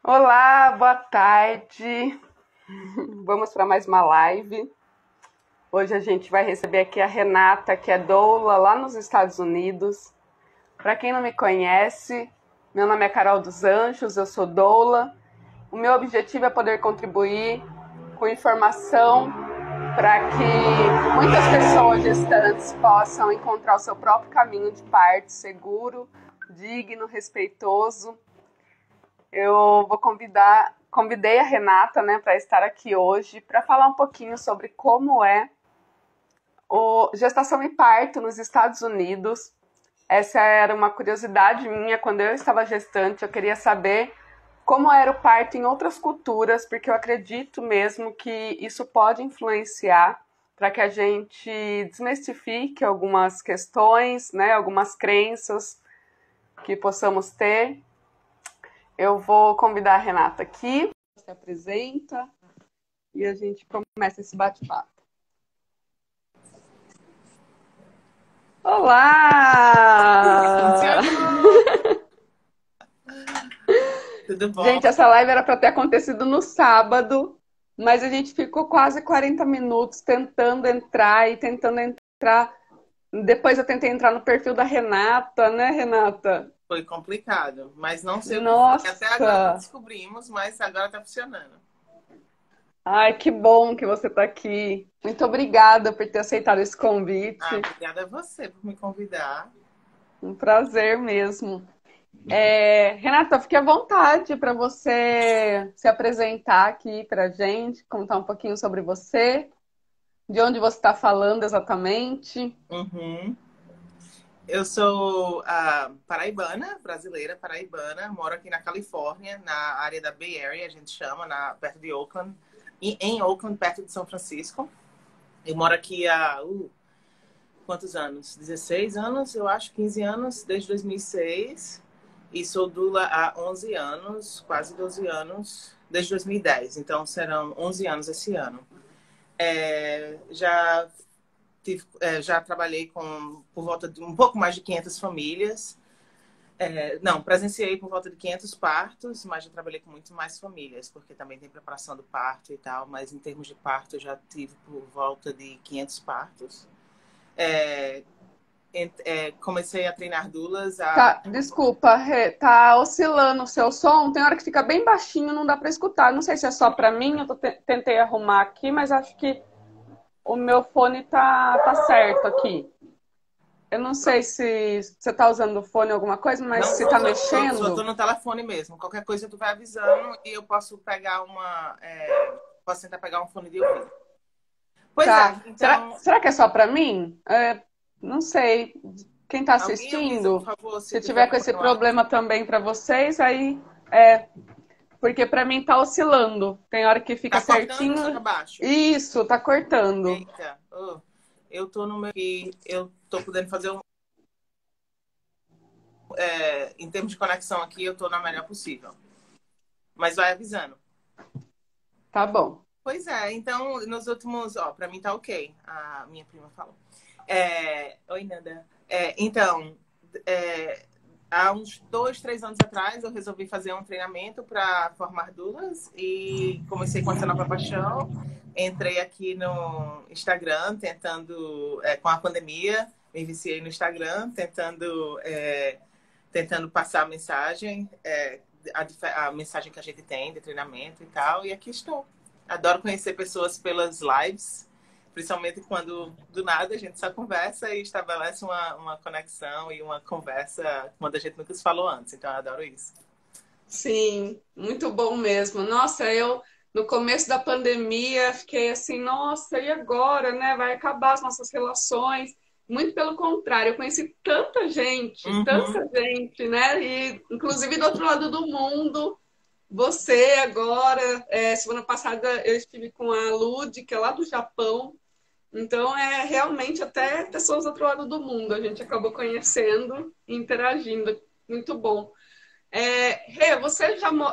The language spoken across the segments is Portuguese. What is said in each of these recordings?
Olá, boa tarde. Vamos para mais uma live. Hoje a gente vai receber aqui a Renata, que é doula lá nos Estados Unidos. Para quem não me conhece, meu nome é Carol dos Anjos, eu sou doula. O meu objetivo é poder contribuir com informação para que muitas pessoas gestantes possam encontrar o seu próprio caminho de parto seguro, digno, respeitoso. Eu convidei a Renata, né, para estar aqui hoje para falar um pouquinho sobre como é o gestação e parto nos Estados Unidos. Essa era uma curiosidade minha quando eu estava gestante. Eu queria saber como era o parto em outras culturas, porque eu acredito mesmo que isso pode influenciar para que a gente desmistifique algumas questões, né, algumas crenças que possamos ter. Eu vou convidar a Renata aqui, se apresenta e a gente começa esse bate-papo. Olá! Tudo bom? Gente, essa live era para ter acontecido no sábado, mas a gente ficou quase 40 minutos tentando entrar. Depois eu tentei entrar no perfil da Renata, né, Renata? Foi complicado, mas não sei o que foi. Até agora não Nossa! descobrimos, mas agora tá funcionando. Ai, que bom que você está aqui. Muito obrigada por ter aceitado esse Ah, convite. obrigada a você por me convidar. Um prazer mesmo. Renata, fique à vontade para você se apresentar aqui para a gente, contar um pouquinho sobre você, de onde você está falando exatamente. Uhum. Eu sou paraibana, brasileira paraibana, moro aqui na Califórnia, na área da Bay Area, a gente chama, perto de Oakland, em Oakland, perto de São Francisco. Eu moro aqui há quantos anos? 16 anos, eu acho, 15 anos, desde 2006. E sou doula há 11 anos, quase 12 anos, desde 2010. Então, serão 11 anos esse ano. Já trabalhei por volta de um pouco mais de 500 famílias. Não, presenciei por volta de 500 partos, mas já trabalhei com muito mais famílias, porque também tem preparação do parto e tal. Mas em termos de parto, eu já tive por volta de 500 partos. É, Comecei a treinar doulas Tá, desculpa, Rê, tá oscilando o seu som, tem hora que fica bem baixinho, não dá para escutar. Não sei se é só para mim, tentei arrumar aqui, mas acho que o meu fone tá certo aqui. Eu não sei se você está usando o fone ou alguma coisa, mas Não se tô está usando, só tô mexendo. no telefone mesmo. Qualquer coisa tu vai avisando e eu posso pegar posso tentar pegar um fone de ouvido. Pois é, Tá. Será, então, será que é só para mim? Não sei. Quem está alguém avisa, por assistindo, favor, se se tiver tiver com problema esse no áudio. problema também para vocês, aí é. Porque para mim tá oscilando. Tem hora que fica Tá cortando ou tá certinho. baixo? Isso, tá cortando. Eita, eu tô no meu. Eu tô podendo fazer em termos de conexão aqui, eu tô na melhor possível. Mas vai avisando. Tá bom. Pois é, então, nos últimos. Ó, pra mim tá ok. A minha prima falou. Oi, Nanda. Então, é, há uns 2, 3 anos atrás, eu resolvi fazer um treinamento para formar doulas e comecei com essa nova paixão. Entrei aqui no Instagram, com a pandemia, me viciei no Instagram, tentando passar a mensagem, a mensagem que a gente tem de treinamento e tal, e aqui estou. Adoro conhecer pessoas pelas lives, principalmente quando do nada a gente só conversa e estabelece uma conexão e uma conversa quando a gente nunca se falou antes. Então eu adoro isso. Sim, muito bom mesmo. Nossa, eu no começo da pandemia fiquei assim, nossa, e agora, né? Vai acabar as nossas relações. Muito pelo contrário, eu conheci Uhum. tanta gente, né? E inclusive do outro lado do mundo. Você agora, semana passada eu estive com a Lud, que é lá do Japão. Então é realmente até pessoas do outro lado do mundo a gente acabou conhecendo e interagindo. Muito bom. Rê,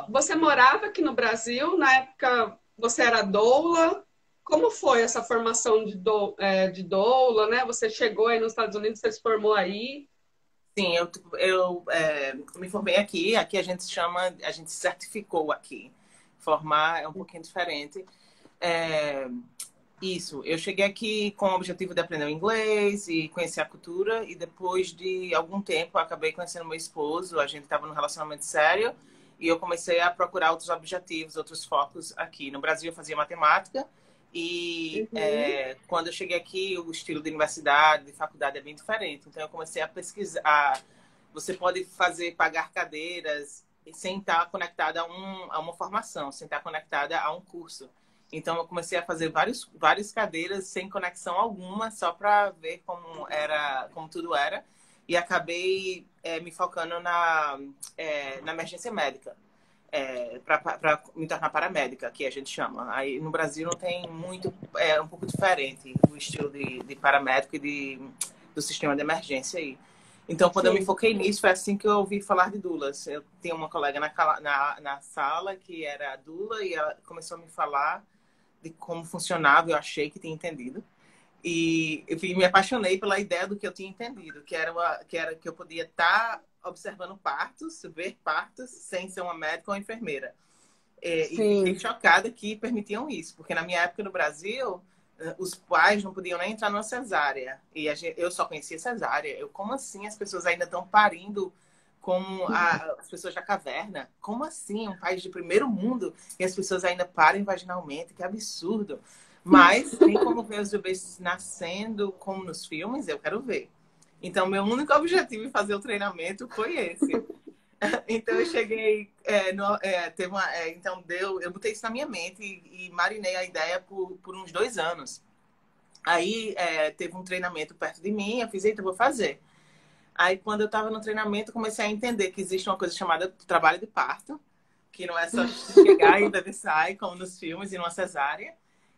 você morava aqui no Brasil, na época você era doula. Como foi essa formação de doula, né? Você chegou aí nos Estados Unidos, você se formou aí. Sim, eu me formei aqui. Aqui a gente chama, a gente se certificou aqui. Formar é um pouquinho diferente. É, isso, eu cheguei aqui com o objetivo de aprender o inglês e conhecer a cultura. E depois de algum tempo, eu acabei conhecendo meu esposo. A gente estava num relacionamento sério. E eu comecei a procurar outros objetivos, outros focos aqui. No Brasil, eu fazia matemática. E Uhum. quando eu cheguei aqui, o estilo de universidade, de faculdade é bem diferente. Então, eu comecei a pesquisar. Você pode fazer, pagar cadeiras sem estar conectada a uma formação, sem estar conectada a um curso. Então, eu comecei a fazer várias cadeiras sem conexão alguma, só para ver como era, como tudo era. E acabei me focando na emergência médica para me tornar paramédica, que a gente chama. Aí no Brasil não tem muito, é um pouco diferente o estilo de paramédico e do sistema de emergência aí. Então, quando eu me Sim. foquei nisso, foi assim que eu ouvi falar de doulas. Eu tinha uma colega na sala que era doula e ela começou a me falar de como funcionava, eu achei que tinha entendido. E eu me apaixonei pela ideia do que eu tinha entendido, que eu podia estar observando partos, ver partos, sem ser uma médica ou uma enfermeira. E fiquei Sim. chocada que permitiam isso, porque na minha época no Brasil, os pais não podiam nem entrar numa cesárea. E eu só conhecia cesárea. Como assim as pessoas ainda estão parindo como as pessoas da caverna? Como assim? Um país de primeiro mundo e as pessoas ainda parem vaginalmente? Que absurdo. Mas tem como ver os bebês nascendo como nos filmes? Eu quero ver. Então, meu único objetivo em fazer o treinamento foi esse. Então eu cheguei, teve então eu botei isso na minha mente e marinei a ideia por uns 2 anos. Aí teve um treinamento perto de mim, eu fiz, eita, eu vou fazer. Aí quando eu estava no treinamento, comecei a entender que existe uma coisa chamada trabalho de parto, que não é só chegar e o bebê sai, como nos filmes, e numa cesárea,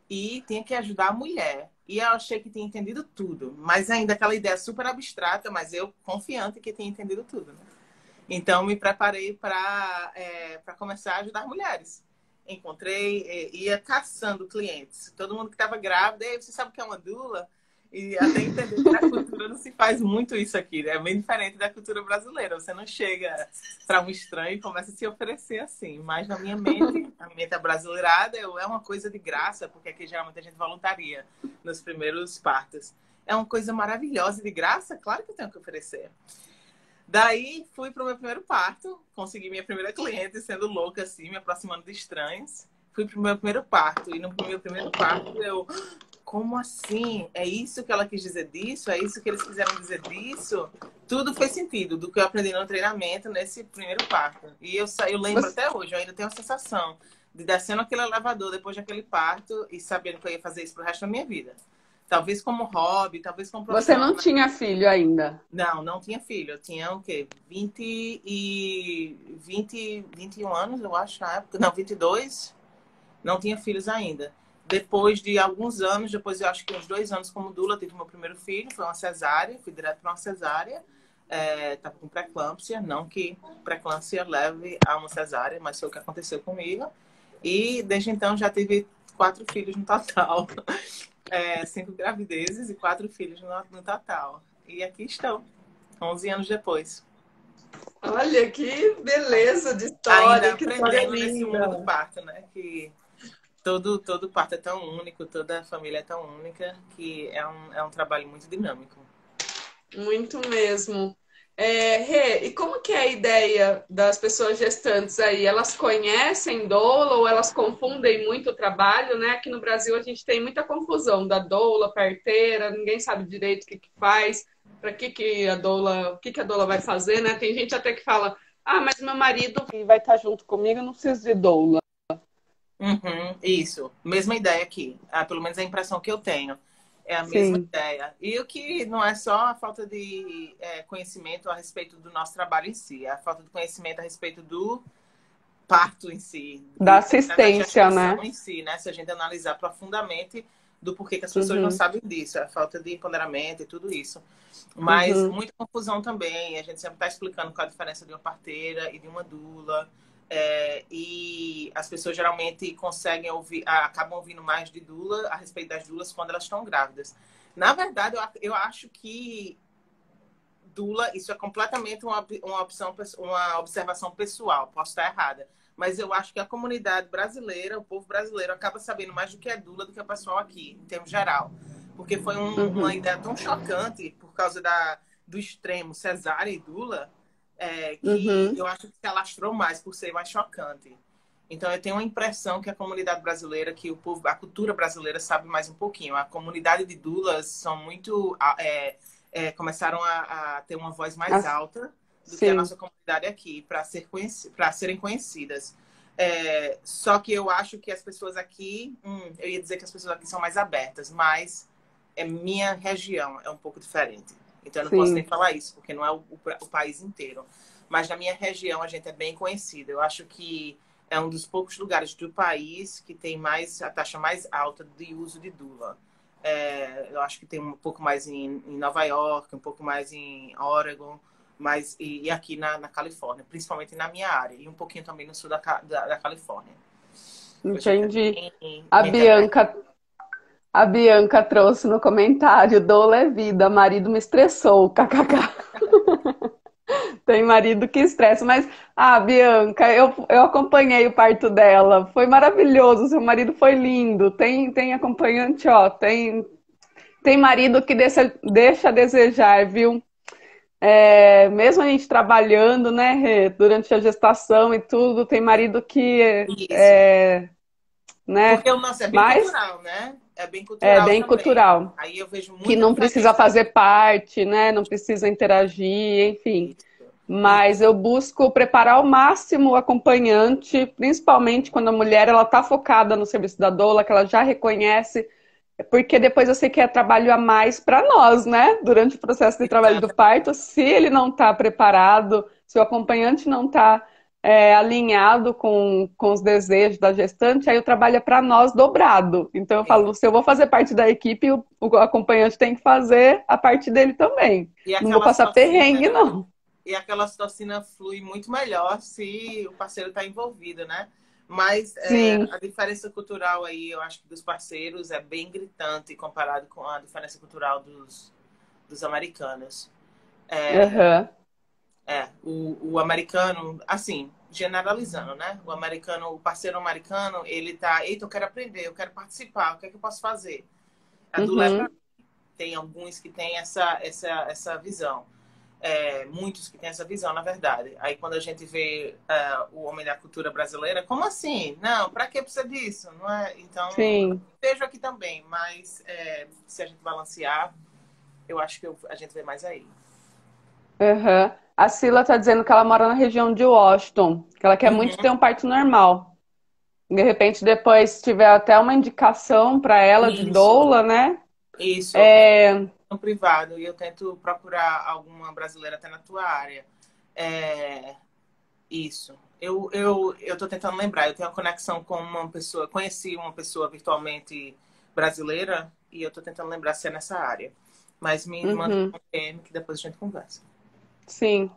e tinha que ajudar a mulher. E eu achei que tinha entendido tudo, mas ainda aquela ideia super abstrata, mas eu confiante que tinha entendido tudo, né? Então, me preparei para começar a ajudar mulheres. Encontrei, ia caçando clientes. Todo mundo que estava grávida, você sabe o que é uma doula? E até entender que na cultura não se faz muito isso aqui, né? É bem diferente da cultura brasileira. Você não chega para um estranho e começa a se oferecer assim. Mas na minha mente, a mente brasileirada é uma coisa de graça, porque aqui geralmente a gente voluntaria nos primeiros partos. É uma coisa maravilhosa e de graça, claro que eu tenho que oferecer. Daí fui pro meu primeiro parto, consegui minha primeira cliente, sendo louca assim, me aproximando de estranhos. Fui pro meu primeiro parto e no meu primeiro parto eu, como assim? É isso que ela quis dizer disso? É isso que eles quiseram dizer disso? Tudo fez sentido do que eu aprendi no treinamento nesse primeiro parto. E eu lembro Você, até hoje, eu ainda tenho a sensação de descendo aquele elevador depois daquele parto e sabendo que eu ia fazer isso pro resto da minha vida. Talvez como hobby, talvez como você profissão. não tinha filho ainda. Não, não tinha filho. Eu tinha o quê? 21 anos, eu acho, na época. Não, 22. Não tinha filhos ainda. Depois de alguns anos, depois eu acho que uns 2 anos como doula, tive meu primeiro filho. Foi uma cesárea, fui direto para uma cesárea. Tava com pré-eclâmpsia. Não que pré-eclâmpsia leve a uma cesárea, mas foi o que aconteceu comigo. E desde então já tive 4 filhos no total. 5 gravidezes e 4 filhos no total. E aqui estão. 11 anos depois. Olha que beleza de Ainda história, que história aprendendo nesse mundo do linda. parto, né? Que todo parto é tão único, toda família é tão única, que é um trabalho muito dinâmico. Muito mesmo. Rê, e como que é a ideia das pessoas gestantes aí? Elas conhecem doula ou elas confundem muito o trabalho, né? Aqui no Brasil a gente tem muita confusão da doula, parteira, ninguém sabe direito o que que faz, para que a doula, o que que a doula vai fazer, né? Tem gente até que fala, ah, mas meu marido vai estar junto comigo, eu não preciso de doula. Uhum, isso, mesma ideia aqui. Pelo menos a impressão que eu tenho. É a mesma Sim, ideia. E o que não é só a falta de conhecimento a respeito do nosso trabalho em si, é a falta de conhecimento a respeito do parto em si, da da assistência, gestação né? em si, né? Se a gente analisar profundamente do porquê que as pessoas não Uhum, sabem disso, a falta de empoderamento e tudo isso. Mas uhum. muita confusão também, a gente sempre está explicando qual a diferença de uma parteira e de uma doula. E as pessoas geralmente conseguem ouvir, acabam ouvindo mais de doula a respeito das doulas quando elas estão grávidas. Na verdade, eu acho que dula, isso é completamente uma opção, uma observação pessoal, posso estar errada. Mas eu acho que a comunidade brasileira, o povo brasileiro, acaba sabendo mais do que é dula do que o pessoal aqui, em termos geral. Porque foi uma ideia tão chocante por causa do extremo cesárea e dula, que eu acho que se alastrou mais por ser mais chocante. Então, eu tenho a impressão que a comunidade brasileira, que o povo, a cultura brasileira sabe mais um pouquinho. A comunidade de dulas são muito... começaram a ter uma voz mais alta do que a nossa comunidade aqui, para serem conhecidas. Só que eu acho que as pessoas aqui... eu ia dizer que as pessoas aqui são mais abertas, mas minha região é um pouco diferente. Então, eu não posso nem falar isso, porque não é o país inteiro. Mas na minha região, a gente é bem conhecida. Eu acho que é um dos poucos lugares do país que tem a taxa mais alta de uso de dula. Eu acho que tem um pouco mais em Nova York, um pouco mais em Oregon, e aqui na Califórnia, principalmente na minha área, e um pouquinho também no sul da Califórnia. Entendi. A Bianca trouxe no comentário: doula é vida, marido me estressou, kkk. Tem marido que estressa, mas, Bianca, eu acompanhei o parto dela, foi maravilhoso, seu marido foi lindo, tem acompanhante, tem marido que deixa a desejar, viu? Mesmo a gente trabalhando, né, Rê, durante a gestação e tudo, tem marido que né? Porque o nosso é bem cultural, né? É bem cultural bem também. cultural. Aí eu vejo muita que não precisa diferença. fazer parte, né? Não precisa interagir, enfim. Mas eu busco preparar ao máximo o acompanhante, principalmente quando a mulher ela está focada no serviço da doula, que ela já reconhece, porque depois eu sei que é trabalho a mais para nós, né? Durante o processo de trabalho do parto, se ele não está preparado, se o acompanhante não está alinhado com os desejos da gestante, aí o trabalho é para nós dobrado. Então eu falo, se eu vou fazer parte da equipe, o acompanhante tem que fazer a parte dele também. Não vou passar perrengue, não. E aquela citocina flui muito melhor se o parceiro está envolvido, né? Mas a diferença cultural aí, eu acho que dos parceiros é bem gritante comparado com a diferença cultural dos americanos. O americano, assim, generalizando, né? O parceiro americano, ele tá, eita, eu quero aprender, eu quero participar, o que é que eu posso fazer? A doula é pra mim. Tem alguns que têm essa visão. Muitos que têm essa visão, na verdade. Aí quando a gente vê o homem da cultura brasileira, como assim? Não, pra que precisa disso? Não é? Então, vejo aqui também, mas se a gente balancear, eu acho que a gente vê mais aí. A Sila está dizendo que ela mora na região de Washington, que ela quer muito ter um parto normal. De repente, depois tiver até uma indicação para ela de doula, né? Isso. No privado, e eu tento procurar alguma brasileira até na tua área. Isso. Eu tô tentando lembrar. Eu tenho uma conexão com uma pessoa, conheci uma pessoa virtualmente brasileira, e eu tô tentando lembrar se é nessa área. Mas me manda um DM que depois a gente conversa. Sim.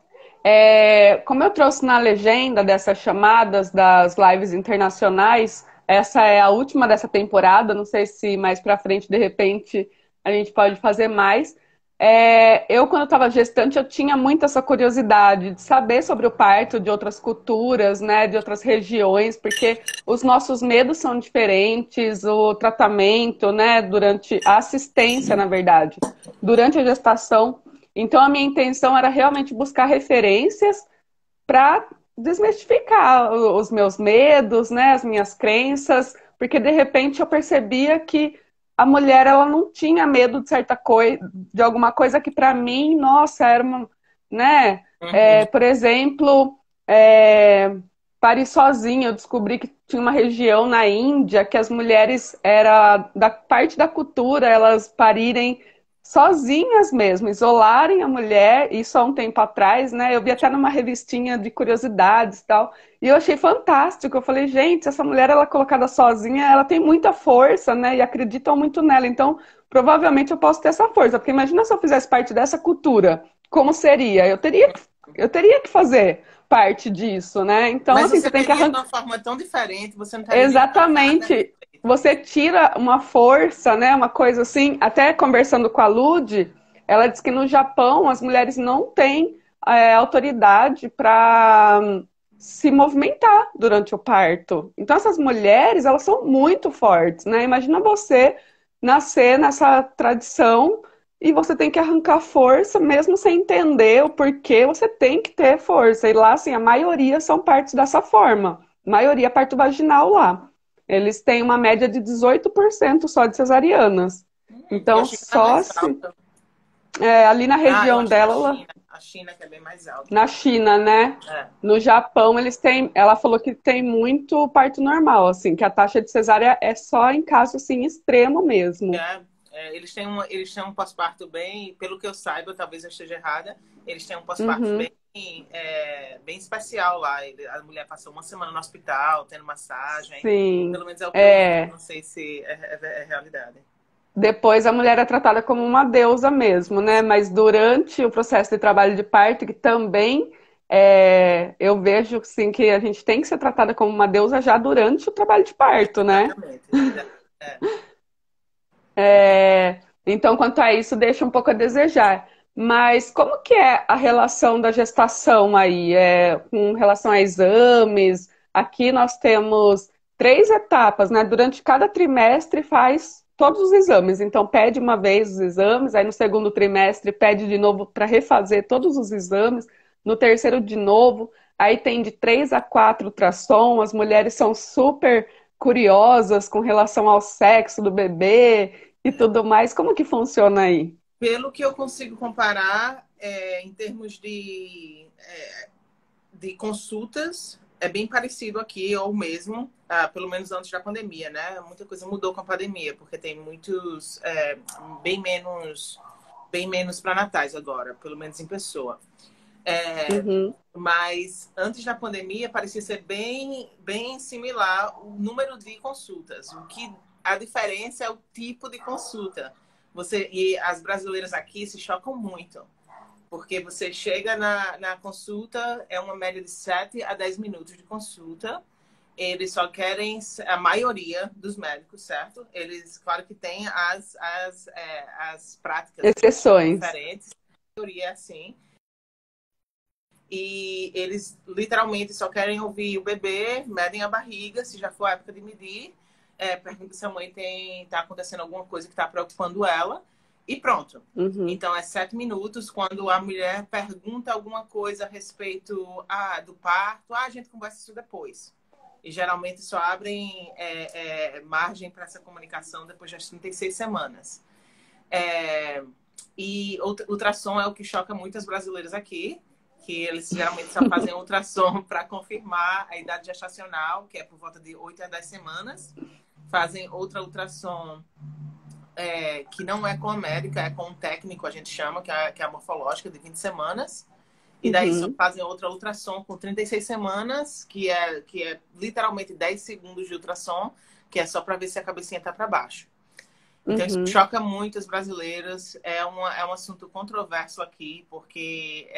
Como eu trouxe na legenda dessas chamadas das lives internacionais, essa é a última dessa temporada, não sei se mais pra frente, de repente, a gente pode fazer mais. Eu, quando eu estava gestante, eu tinha muito essa curiosidade de saber sobre o parto de outras culturas, né, de outras regiões, porque os nossos medos são diferentes, o tratamento, né, durante a assistência, na verdade, durante a gestação. Então, a minha intenção era realmente buscar referências para desmistificar os meus medos, né, as minhas crenças, porque de repente eu percebia que a mulher ela não tinha medo de certa coisa, de alguma coisa que para mim, nossa, era uma, né? Por exemplo, parir sozinha. Eu descobri que tinha uma região na Índia que as mulheres era da parte da cultura elas parirem sozinhas mesmo, isolarem a mulher, isso há um tempo atrás, né? Eu vi até numa revistinha de curiosidades e tal, e eu achei fantástico. Eu falei, gente, essa mulher, ela colocada sozinha, ela tem muita força, né? E acreditam muito nela, então provavelmente eu posso ter essa força, porque imagina se eu fizesse parte dessa cultura, como seria? Eu teria que fazer parte disso, né? Então, mas assim, você tem que arrancar de uma forma tão diferente, você não tá Exatamente. Você tira uma força, né? Uma coisa assim, até conversando com a Lud, ela diz que no Japão as mulheres não têm autoridade para se movimentar durante o parto. Então essas mulheres, elas são muito fortes, né? Imagina você nascer nessa tradição e você tem que arrancar força, mesmo sem entender o porquê, você tem que ter força. E lá, assim, a maioria são partos dessa forma. A maioria é parto vaginal lá. Eles têm uma média de 18% só de cesarianas. Eu Então, achei que era só mais se alta. ali na Eu região acho que dela, A China que é bem mais alta. na China, né? É. No Japão, eles têm. Ela falou que tem muito parto normal, assim, que a taxa de cesárea é só em caso assim extremo mesmo. Eles têm um pós-parto bem, pelo que eu saiba, talvez eu esteja errada, eles têm um pós-parto Uhum, bem especial lá. A mulher passou uma semana no hospital, tendo massagem. sim. Pelo menos é o que eu li. É. Não sei se é realidade. Depois a mulher é tratada como uma deusa mesmo, né? Mas durante o processo de trabalho de parto, que também eu vejo sim que a gente tem que ser tratada como uma deusa já durante o trabalho de parto, né? Exatamente. É. Então, quanto a isso, deixa um pouco a desejar. Mas como que é a relação da gestação aí? Com relação a exames, aqui nós temos 3 etapas, né? Durante cada trimestre faz todos os exames. Então, pede uma vez os exames, aí no segundo trimestre pede de novo para refazer todos os exames, no terceiro de novo, aí tem de 3 a 4 ultrassom, as mulheres são super curiosas com relação ao sexo do bebê e tudo mais. Como que funciona aí? Pelo que eu consigo comparar, em termos de consultas, é bem parecido aqui, ou mesmo, pelo menos antes da pandemia, né? Muita coisa mudou com a pandemia, porque tem muitos, bem menos pré-natais agora, pelo menos em pessoa. Uhum, Mas antes da pandemia parecia ser bem similar o número de consultas. A diferença é o tipo de consulta. E as brasileiras aqui se chocam muito, porque você chega na consulta, é uma média de 7 a 10 minutos de consulta. Eles só querem, a maioria dos médicos, certo? Eles, claro que tem as práticas exceções. diferentes, a maioria é assim. E eles literalmente só querem ouvir o bebê, medem a barriga, se já for a época de medir, pergunta se a mãe tá acontecendo alguma coisa que está preocupando ela, e pronto. Uhum, Então é 7 minutos. Quando a mulher pergunta alguma coisa a respeito do parto, a gente conversa isso depois. E geralmente só abrem margem para essa comunicação depois das 36 semanas. E ultrassom é o que choca muitas brasileiras aqui, que eles geralmente só fazem ultrassom para confirmar a idade gestacional, que é por volta de 8 a 10 semanas. Fazem outra ultrassom que não é com a médica, é com um técnico, a gente chama, que é a morfológica, de 20 semanas. E daí só uhum, fazem outra ultrassom com 36 semanas, que é literalmente 10 segundos de ultrassom, que é só para ver se a cabecinha está para baixo. Então, isso uhum, choca muito as brasileiras. É um assunto controverso aqui, porque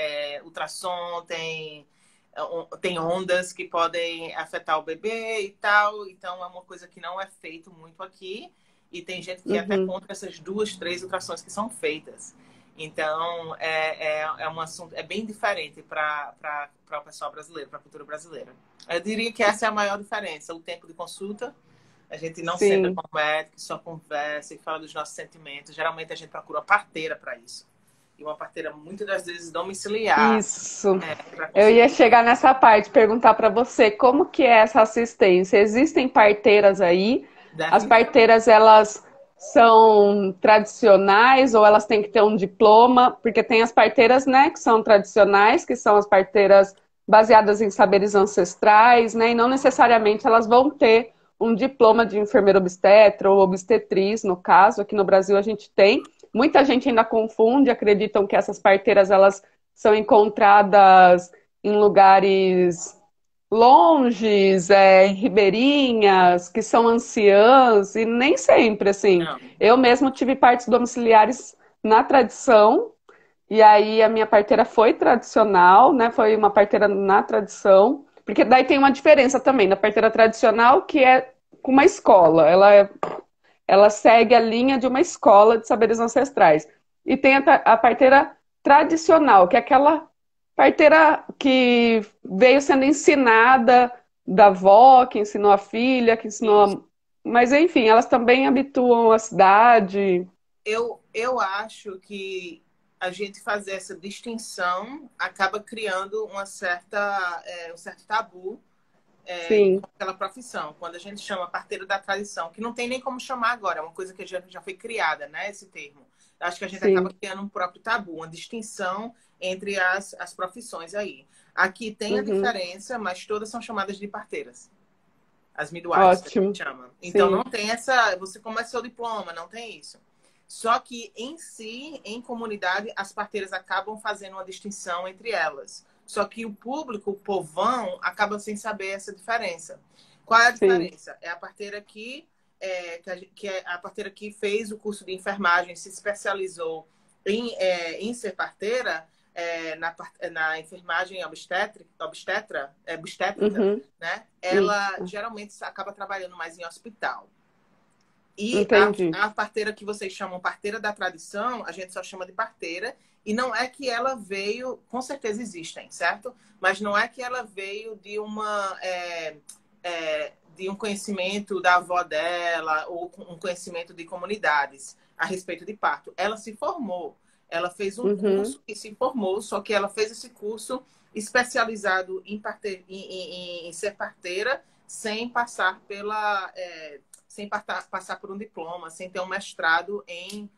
ultrassom tem ondas que podem afetar o bebê e tal. Então, é uma coisa que não é feito muito aqui. E tem gente que é até uhum. contra essas 2, 3 ultrassons que são feitas. Então, um assunto bem diferente para o pessoal brasileiro, para a cultura brasileira. Eu diria que essa é a maior diferença, o tempo de consulta. A gente não senta Sim, com o médico, só conversa e fala dos nossos sentimentos. Geralmente a gente procura uma parteira para isso. E uma parteira, muitas das vezes, domiciliar, isso. para Eu ia conseguir. chegar nessa parte, perguntar para você como que é essa assistência. Existem parteiras aí? As Definitivamente. parteiras, elas são tradicionais ou elas têm que ter um diploma? Porque tem as parteiras, né, que são tradicionais, que são as parteiras baseadas em saberes ancestrais, né, e não necessariamente elas vão ter um diploma de enfermeira obstetra ou obstetriz, no caso. Aqui no Brasil a gente tem. Muita gente ainda confunde, acreditam que essas parteiras, elas são encontradas em lugares longes, em ribeirinhas, que são anciãs, e nem sempre, assim. Não. Eu mesmo tive partos domiciliares na tradição, e aí a minha parteira foi tradicional, né? Foi uma parteira na tradição, porque daí tem uma diferença também da parteira tradicional, que é com uma escola. Ela segue a linha de uma escola de saberes ancestrais. e tem a parteira tradicional, que é aquela parteira que veio sendo ensinada da avó, que ensinou a filha, que ensinou Isso. a... Mas, enfim, elas também habituam a cidade. Eu acho que a gente fazer essa distinção acaba criando um certo tabu com Sim, aquela profissão. Quando a gente chama parteiro da tradição, que não tem nem como chamar agora, é uma coisa que já foi criada, né, esse termo. Acho que a gente acaba sim. criando um próprio tabu, uma distinção entre as profissões aí. Aqui tem a Uhum. diferença, mas todas são chamadas de parteiras. As midwives, que a gente Ótimo. chama. Então não Sim. tem essa. Você começa seu diploma, não tem isso. Só que em si, em comunidade, as parteiras acabam fazendo uma distinção entre elas. Só que o público, o povão, acaba sem saber essa diferença. Qual é a Sim. diferença? É a parteira que é a parteira que fez o curso de enfermagem, se especializou em ser parteira, na enfermagem obstétrica, Uhum. né? Ela Isso. geralmente acaba trabalhando mais em hospital. E Entendi. a parteira que vocês chamam parteira da tradição, a gente só chama de parteira. E não é que ela veio, com certeza existem, certo? Mas não é que ela veio de um conhecimento da avó dela ou um conhecimento de comunidades a respeito de parto. Ela se formou, ela fez um Uhum. curso e se formou, só que ela fez esse curso especializado em ser parteira sem passar sem passar por um diploma, sem ter um mestrado em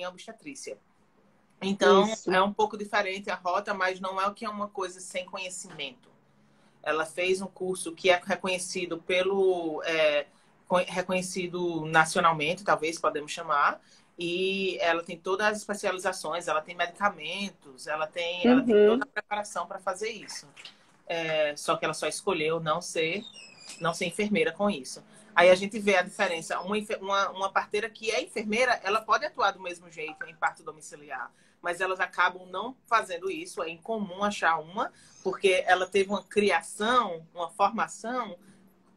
obstetrícia. Então, Isso. é um pouco diferente a rota, mas não é o que é uma coisa sem conhecimento. Ela fez um curso que é reconhecido nacionalmente, talvez podemos chamar, e ela tem todas as especializações, ela tem medicamentos, ela tem toda a Uhum. preparação para fazer isso. Só que ela só escolheu não ser enfermeira com isso. Aí a gente vê a diferença. Uma parteira que é enfermeira, ela pode atuar do mesmo jeito em parto domiciliar, mas elas acabam não fazendo isso. É incomum achar uma, porque ela teve uma criação, uma formação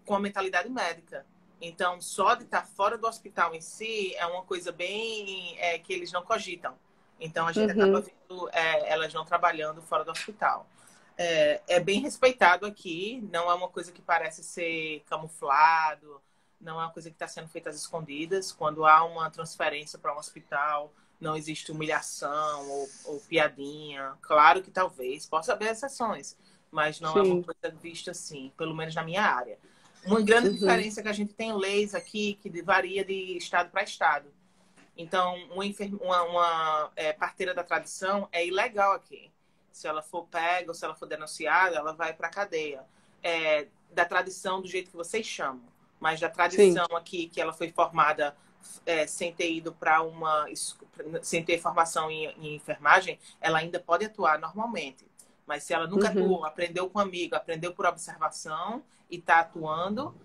com a mentalidade médica. Então, só de estar fora do hospital em si é uma coisa bem que eles não cogitam. Então, a gente acaba Uhum. vendo elas não trabalhando fora do hospital. É bem respeitado aqui, não é uma coisa que parece ser camuflado, não é uma coisa que está sendo feita às escondidas. Quando há uma transferência para um hospital, não existe humilhação ou piadinha. Claro que talvez possa haver exceções, mas não é uma Sim. coisa vista assim, pelo menos na minha área. Uma grande Uhum. diferença é que a gente tem leis aqui que varia de estado para estado. Então, uma parteira da tradição é ilegal aqui. Se ela for pega ou se ela for denunciada, ela vai para a cadeia. Da tradição do jeito que vocês chamam. Mas da Sim. tradição aqui, que ela foi formada sem ter ido para sem ter formação em enfermagem, ela ainda pode atuar normalmente. Mas se ela nunca Uhum. atuou, aprendeu com um amigo, aprendeu por observação e está atuando,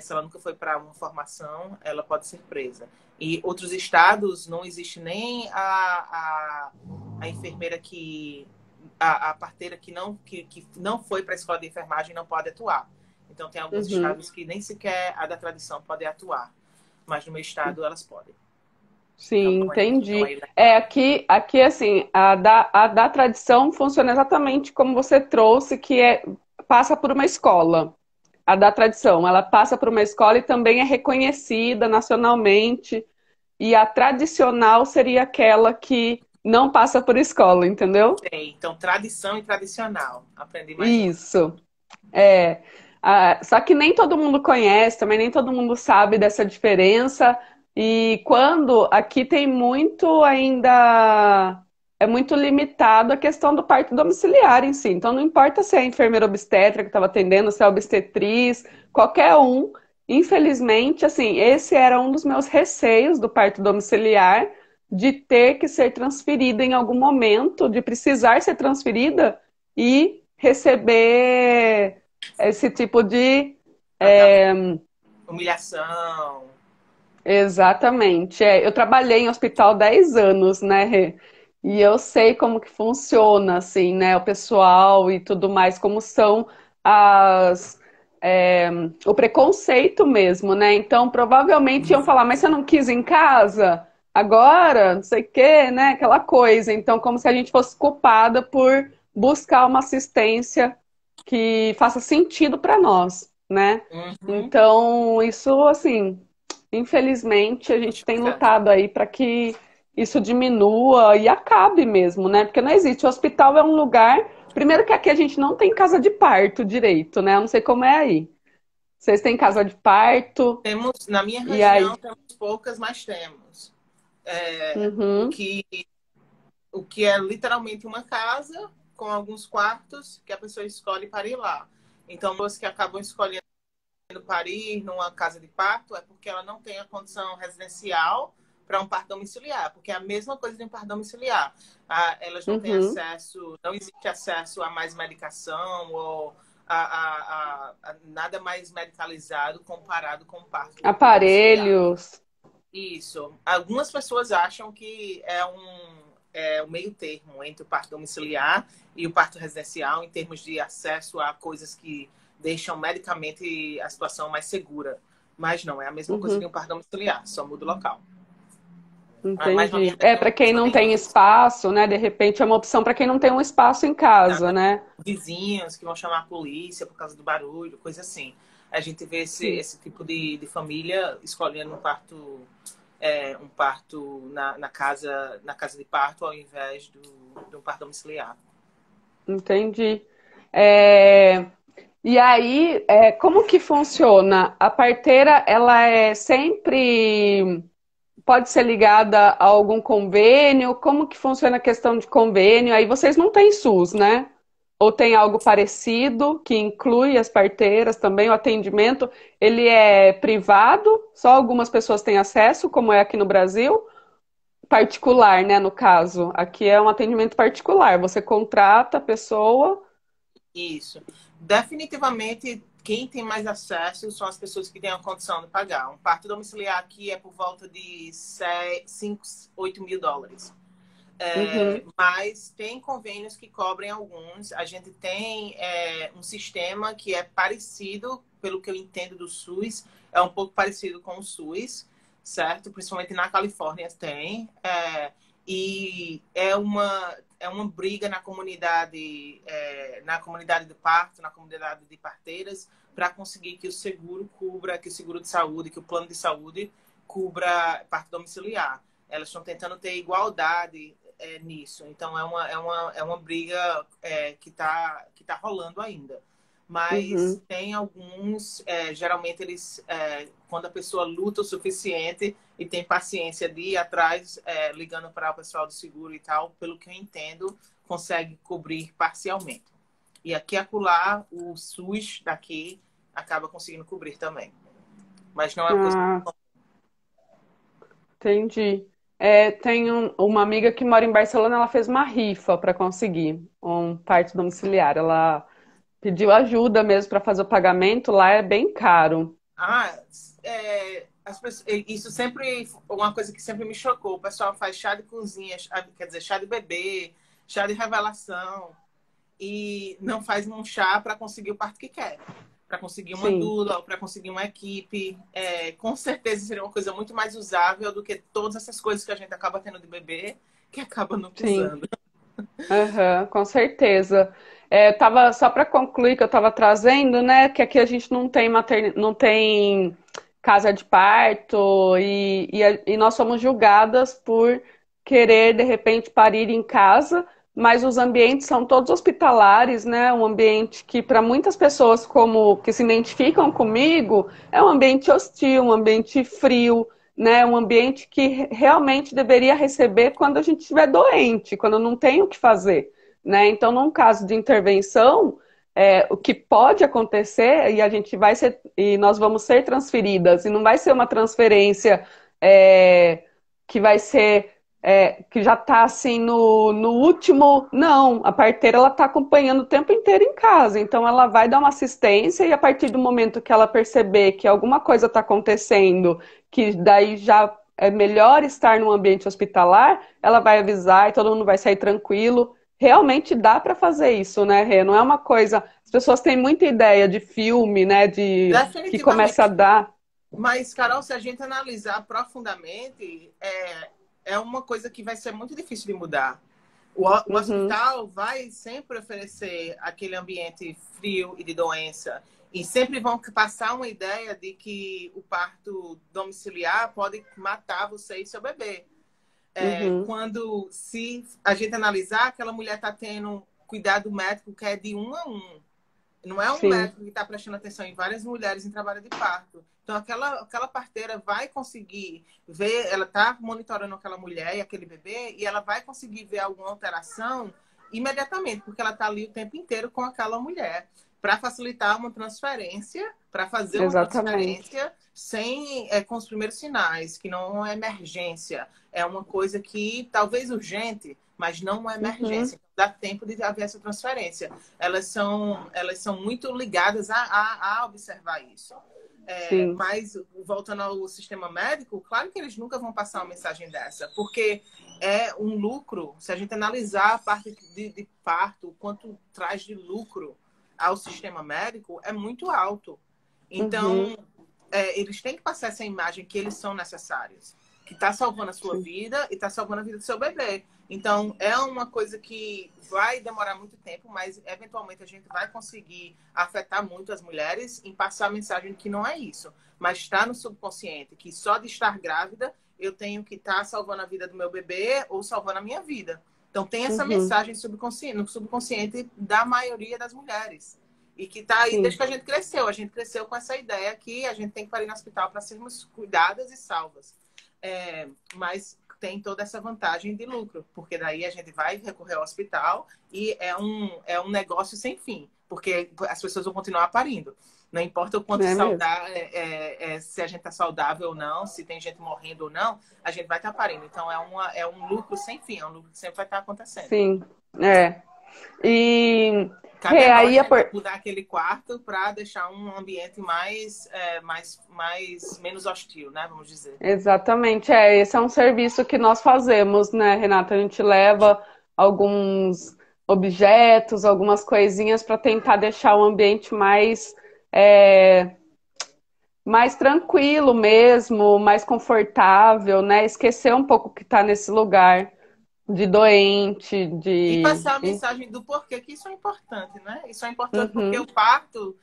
se ela nunca foi para uma formação, ela pode ser presa. E outros estados não existe nem a enfermeira a parteira que não foi para a escola de enfermagem não pode atuar. Então tem alguns Uhum. estados que nem sequer a da tradição pode atuar, mas no meu estado elas podem. Então Sim, não é entendi. ilegal. Aqui assim, a da tradição funciona exatamente como você trouxe, passa por uma escola. A da tradição, ela passa por uma escola e também é reconhecida nacionalmente. E a tradicional seria aquela que não passa por escola, entendeu? Então tradição e tradicional. Aprendi mais um. Isso. É. Só que nem todo mundo conhece, também nem todo mundo sabe dessa diferença. E quando aqui tem muito ainda. É muito limitado a questão do parto domiciliar em si. Então, não importa se é a enfermeira obstetra que estava atendendo, se é a obstetriz, qualquer um. Infelizmente, assim, esse era um dos meus receios do parto domiciliar, de ter que ser transferida em algum momento, de precisar ser transferida e receber esse tipo de. Tratamento, humilhação. Exatamente. Eu trabalhei em hospital 10 anos, né, Rê? E eu sei como que funciona, assim, né, o pessoal e tudo mais, como são as. é, o preconceito mesmo, né? Então, provavelmente iam falar, mas você não quis em casa? agora, não sei o quê, né? Aquela coisa. Então, como se a gente fosse culpada por buscar uma assistência que faça sentido para nós, né? Uhum. Então, isso, assim, infelizmente, a gente tem Justifica. lutado aí para que isso diminua e acabe mesmo, né? Porque não existe. O hospital é um lugar. Primeiro que aqui a gente não tem casa de parto direito, né? Eu não sei como é aí. Vocês têm casa de parto, Temos, na minha e região, aí. temos poucas, mas temos. É, Uhum, o que é literalmente uma casa com alguns quartos que a pessoa escolhe para ir lá. Então, os que acabam escolhendo parir numa casa de parto é porque ela não tem a condição residencial para um parto domiciliar, porque é a mesma coisa de um parto domiciliar. Ah, elas não têm uhum. acesso, não existe acesso a mais medicação ou a nada mais medicalizado comparado com o parto domiciliar. Aparelhos. Isso. Algumas pessoas acham que é um meio termo entre o parto domiciliar e o parto residencial em termos de acesso a coisas que deixam medicamente a situação mais segura. Mas não, é a mesma coisa que Uhum, um parto domiciliar, só muda o local. Ah, mas na minha entendi. É, região para quem só não tem tem isso. espaço, né? De repente é uma opção para quem não tem um espaço em casa, Exatamente. né? Vizinhos que vão chamar a polícia por causa do barulho, coisa assim. A gente vê Sim. esse tipo de família escolhendo um parto na casa de parto ao invés do parto domiciliar. Entendi. E aí, como que funciona? A parteira, ela é sempre pode ser ligada a algum convênio? Como que funciona a questão de convênio? Aí vocês não têm SUS, né? Ou tem algo parecido que inclui as parteiras também, o atendimento? Ele é privado? Só algumas pessoas têm acesso, como é aqui no Brasil? Particular, né, no caso. Aqui é um atendimento particular. Você contrata a pessoa. Isso. Definitivamente, quem tem mais acesso são as pessoas que têm a condição de pagar. Um parto domiciliar aqui é por volta de 5, 8 mil dólares. Uhum, Mas tem convênios que cobrem alguns. A gente tem um sistema que é parecido, pelo que eu entendo do SUS, é um pouco parecido com o SUS, certo? Principalmente na Califórnia tem. E é uma briga na comunidade de parto, na comunidade de parteiras, para conseguir que o seguro cubra, que o seguro de saúde, que o plano de saúde cubra parto domiciliar. Elas estão tentando ter igualdade nisso. Então, é uma briga que tá rolando ainda. Mas uhum. tem alguns, geralmente eles, quando a pessoa luta o suficiente e tem paciência de ir atrás, ligando para o pessoal do seguro e tal, pelo que eu entendo, consegue cobrir parcialmente. E aqui acolá, o SUS daqui acaba conseguindo cobrir também. Mas não é uma coisa. Ah, entendi. Tem uma amiga que mora em Barcelona, ela fez uma rifa para conseguir um parto domiciliar. Ela pediu ajuda mesmo para fazer o pagamento, lá é bem caro. Ah, isso sempre, uma coisa que sempre me chocou. O pessoal faz chá de cozinha, quer dizer, chá de bebê, chá de revelação, e não faz um chá para conseguir o parto que quer. Para conseguir uma Sim, doula, para conseguir uma equipe. Com certeza seria uma coisa muito mais usável do que todas essas coisas que a gente acaba tendo de bebê, que acaba não sim. usando. Aham, com certeza. Tava só para concluir que eu estava trazendo, né, que aqui a gente não tem casa de parto e nós somos julgadas por querer de repente parir em casa, mas os ambientes são todos hospitalares, né? Um ambiente que para muitas pessoas como que se identificam comigo é um ambiente hostil, um ambiente frio, né, um ambiente que realmente deveria receber quando a gente estiver doente, quando não tem o que fazer, né? Então, num caso de intervenção, o que pode acontecer e a gente vai ser e nós vamos ser transferidas e não vai ser uma transferência é, que vai ser que já está assim no último. Não, a parteira ela está acompanhando o tempo inteiro em casa, então ela vai dar uma assistência e a partir do momento que ela perceber que alguma coisa está acontecendo que daí já é melhor estar num ambiente hospitalar, ela vai avisar e todo mundo vai sair tranquilo. Realmente dá para fazer isso, né, Rê? Não é uma coisa. As pessoas têm muita ideia de filme, né? De que começa a Definitivamente. dar. Mas, Carol, se a gente analisar profundamente, é uma coisa que vai ser muito difícil de mudar. O Uhum. hospital vai sempre oferecer aquele ambiente frio e de doença. E sempre vão passar uma ideia de que o parto domiciliar pode matar você e seu bebê. Uhum. Quando, se a gente analisar, aquela mulher está tendo cuidado médico que é de 1 a 1. Não é um Sim. médico que está prestando atenção em várias mulheres em trabalho de parto. Então, aquela parteira vai conseguir ver, ela está monitorando aquela mulher e aquele bebê, e ela vai conseguir ver alguma alteração imediatamente, porque ela está ali o tempo inteiro com aquela mulher, para facilitar uma transferência, para fazer uma Exatamente. transferência sem, com os primeiros sinais, que não é emergência. É uma coisa que talvez urgente, mas não uma Uhum. emergência. Dá tempo de haver essa transferência. Elas são muito ligadas a observar isso. Sim. Mas, voltando ao sistema médico, claro que eles nunca vão passar uma mensagem dessa, porque é um lucro. Se a gente analisar a parte de parto, o quanto traz de lucro ao sistema médico, é muito alto. Uhum. Então, eles têm que passar essa imagem que eles são necessários, que está salvando a sua Sim. vida e está salvando a vida do seu bebê. Então, é uma coisa que vai demorar muito tempo, mas eventualmente a gente vai conseguir afetar muito as mulheres em passar a mensagem que não é isso. Mas está no subconsciente, que só de estar grávida eu tenho que estar salvando a vida do meu bebê ou salvando a minha vida. Então, tem essa Uhum. mensagem subconsciente, no subconsciente da maioria das mulheres. E que está aí desde Sim. que a gente cresceu. A gente cresceu com essa ideia que a gente tem que parir no hospital para sermos cuidadas e salvas. Mas tem toda essa vantagem de lucro, porque daí a gente vai recorrer ao hospital e é um negócio sem fim, porque as pessoas vão continuar parindo. Não importa o quanto É mesmo. saudável, se a gente está saudável ou não, se tem gente morrendo ou não, a gente vai estar parindo. Então é um lucro sem fim, é um lucro que sempre vai estar acontecendo. Sim. É. E Cabe a aí nós a tentar mudar aquele quarto para deixar um ambiente menos hostil, né? Vamos dizer. exatamente, esse é um serviço que nós fazemos, né, Renata? A gente leva alguns objetos, algumas coisinhas para tentar deixar o ambiente é, mais tranquilo mesmo, mais confortável, né? Esquecer um pouco que está nesse lugar de doente, E de. passar a mensagem do porquê, que isso é importante, né? Isso é importante porque Uhum, o parto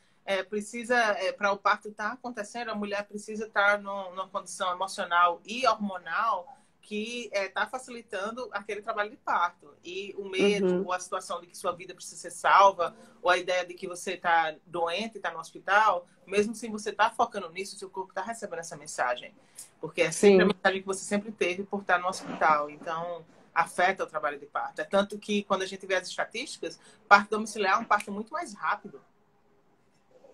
precisa, para o parto estar acontecendo, a mulher precisa estar numa condição emocional e hormonal que está facilitando aquele trabalho de parto. E o medo, uhum, ou a situação de que sua vida precisa ser salva, ou a ideia de que você está doente e está no hospital, mesmo sem você estar focando nisso, seu corpo está recebendo essa mensagem. Porque é sempre a sim. mensagem que você sempre teve por estar no hospital. Então, afeta o trabalho de parto. É tanto que, quando a gente vê as estatísticas, parto domiciliar é um parto muito mais rápido.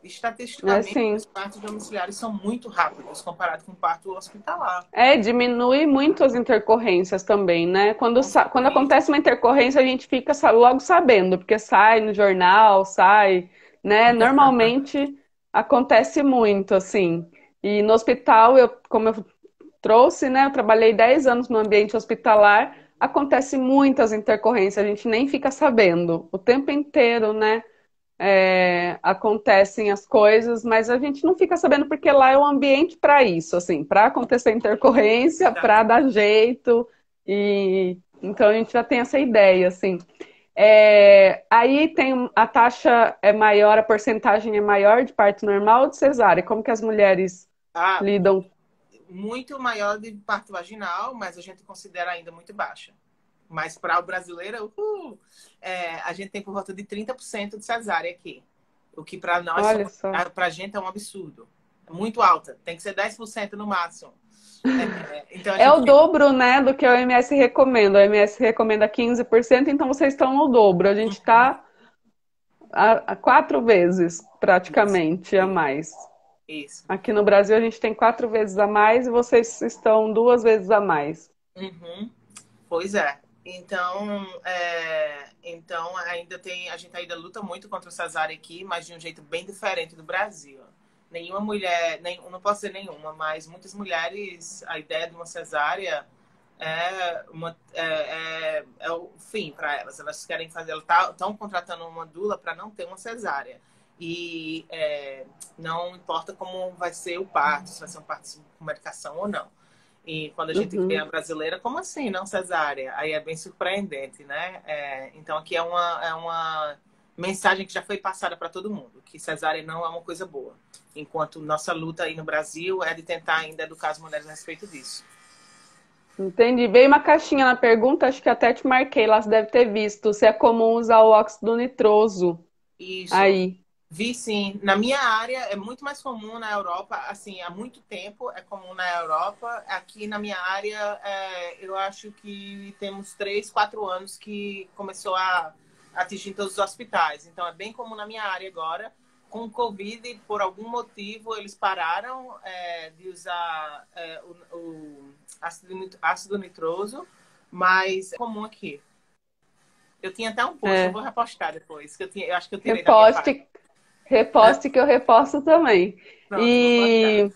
É Estatisticamente, sim. os partos domiciliares são muito rápidos comparado com o parto hospitalar. Diminui muito as intercorrências também, né? Com Quando certeza. acontece uma intercorrência, a gente fica logo sabendo, porque sai no jornal, sai, né? Normalmente acontece muito, assim. E no hospital, como eu trouxe, né? Eu trabalhei 10 anos no ambiente hospitalar, acontece muitas intercorrências, a gente nem fica sabendo o tempo inteiro, né? Acontecem as coisas, mas a gente não fica sabendo porque lá é o ambiente para isso, assim, para acontecer intercorrência, para Exatamente. dar jeito, e então a gente já tem essa ideia, assim. Aí tem a taxa é maior, a porcentagem é maior de parto normal ou de cesárea? Como que as mulheres Ah, lidam? muito maior de parto vaginal, mas a gente considera ainda muito baixa. Mas para o brasileiro, a gente tem por volta de 30% de cesárea aqui. O que para nós, Olha só. para a gente é um absurdo. É muito alta. Tem que ser 10% no máximo. Então a É gente o tem. dobro, né, do que a OMS recomenda. A OMS recomenda 15%, então vocês estão no dobro. A gente está a 4 vezes, Isso, praticamente, a isso, mais. isso. Aqui no Brasil a gente tem 4 vezes a mais e vocês estão 2 vezes a mais. Uhum. Pois é. Então a gente ainda luta muito contra o cesárea aqui, mas de um jeito bem diferente do Brasil. Nenhuma mulher, não posso dizer nenhuma, mas muitas mulheres, a ideia de uma cesárea é o fim para elas. Elas querem fazer, elas estão contratando uma doula para não ter uma cesárea. E não importa como vai ser o parto, se vai ser um parto com medicação ou não. E quando a gente vê Uhum. a brasileira, como assim, não cesárea? Aí é bem surpreendente, né? Então aqui é uma mensagem que já foi passada para todo mundo, que cesárea não é uma coisa boa. Enquanto nossa luta aí no Brasil é de tentar ainda educar as mulheres a respeito disso. Entendi. Veio uma caixinha na pergunta, acho que até te marquei lá, você deve ter visto. Se é comum usar o óxido nitroso Isso. aí. Vi sim. Na minha área é muito mais comum na Europa, assim, há muito tempo é comum na Europa. Aqui na minha área, eu acho que temos 3, 4 anos que começou a atingir todos os hospitais. Então é bem comum na minha área agora. Com o Covid, por algum motivo, eles pararam de usar o ácido nitroso, mas é comum aqui. Eu tinha até um post, eu É. vou repostar depois, eu acho que eu tirei da minha página. Reposte, reposte que eu reposto também. Pronto, eu vou postar.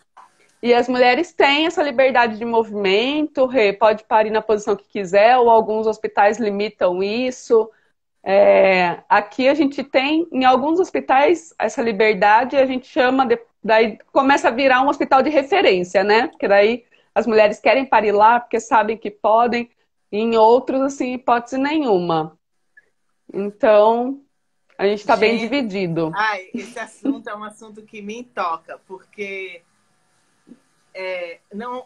E, e as mulheres têm essa liberdade de movimento, pode parir na posição que quiser, ou alguns hospitais limitam isso. Aqui a gente tem, em alguns hospitais, essa liberdade, a gente chama, daí começa a virar um hospital de referência, né? Porque daí as mulheres querem parir lá porque sabem que podem, e em outros, assim, hipótese nenhuma. Então, a gente está bem Gente, dividido. esse assunto é um assunto que me toca, porque não,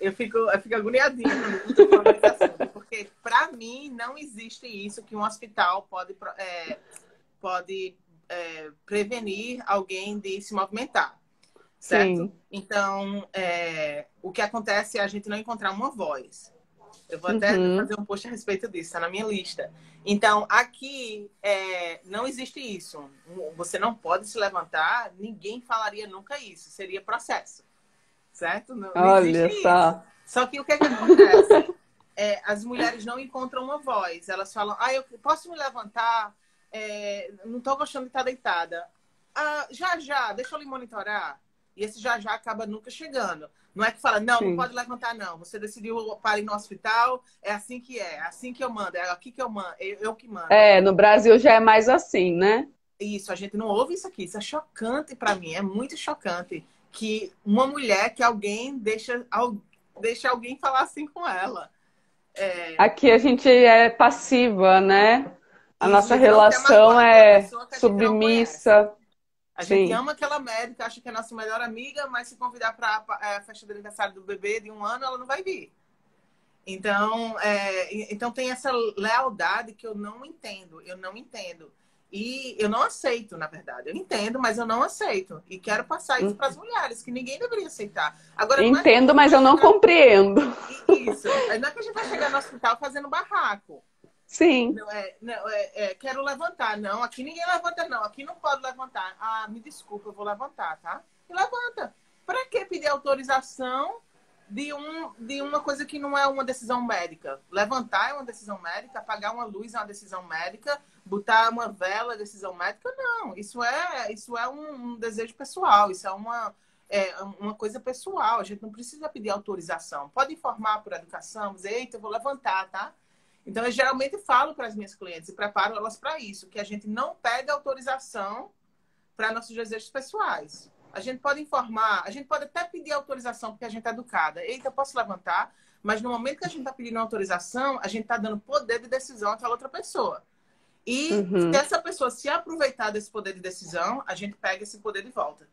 eu fico agoniadinha quando eu estou falando desse assunto, porque para mim não existe isso que um hospital pode prevenir alguém de se movimentar, certo? Sim. Então, o que acontece é a gente não encontrar uma voz. Eu vou até Uhum. fazer um post a respeito disso, está na minha lista. Então, aqui não existe isso. Você não pode se levantar, ninguém falaria nunca isso. Seria processo, certo? Não, não existe Olha isso. só. Só que o que é que acontece? As mulheres não encontram uma voz. Elas falam, eu posso me levantar? Não estou gostando de estar deitada. Já, já, deixa eu lhe monitorar. E esse já, já acaba nunca chegando. Não é que fala, não, não Sim. pode levantar, não. Você decidiu para ir no hospital, é assim que eu mando, é aqui que eu mando, eu que mando. No Brasil já é mais assim, né? Isso, a gente não ouve isso aqui. Isso é chocante para mim, é muito chocante. Que uma mulher, que alguém deixa alguém falar assim com ela. Aqui a gente é passiva, né? A Isso, a nossa gente não quer relação magoar aquela é pessoa que a gente não conhece. submissa. A gente Sim. ama aquela médica, acha que é nossa melhor amiga, mas se convidar para a festa de aniversário do bebê de 1 ano, ela não vai vir. Então tem essa lealdade que eu não entendo. Eu não entendo. E eu não aceito, na verdade. Eu entendo, mas eu não aceito. E quero passar isso para as mulheres, que ninguém deveria aceitar. Agora, não é que a Entendo, gente mas vai eu não chegar. compreendo. Isso. Não é que a gente vai chegar no hospital fazendo barraco. Sim. Não, quero levantar. Não, aqui ninguém levanta, não. Aqui não pode levantar. Me desculpa, eu vou levantar, tá? E levanta. Para que pedir autorização de uma coisa que não é uma decisão médica? Levantar é uma decisão médica, apagar uma luz é uma decisão médica, botar uma vela é decisão médica? Não. Isso é um desejo pessoal, isso é uma coisa pessoal. A gente não precisa pedir autorização. Pode informar por educação, dizer, eita, eu vou levantar, tá? Então, eu geralmente falo para as minhas clientes e preparo elas para isso, que a gente não pede autorização para nossos desejos pessoais. A gente pode informar, a gente pode até pedir autorização porque a gente é educada. Eita, eu posso levantar? Mas no momento que a gente está pedindo autorização, a gente está dando poder de decisão àquela outra pessoa. E se Uhum. essa pessoa se aproveitar desse poder de decisão, a gente pega esse poder de volta.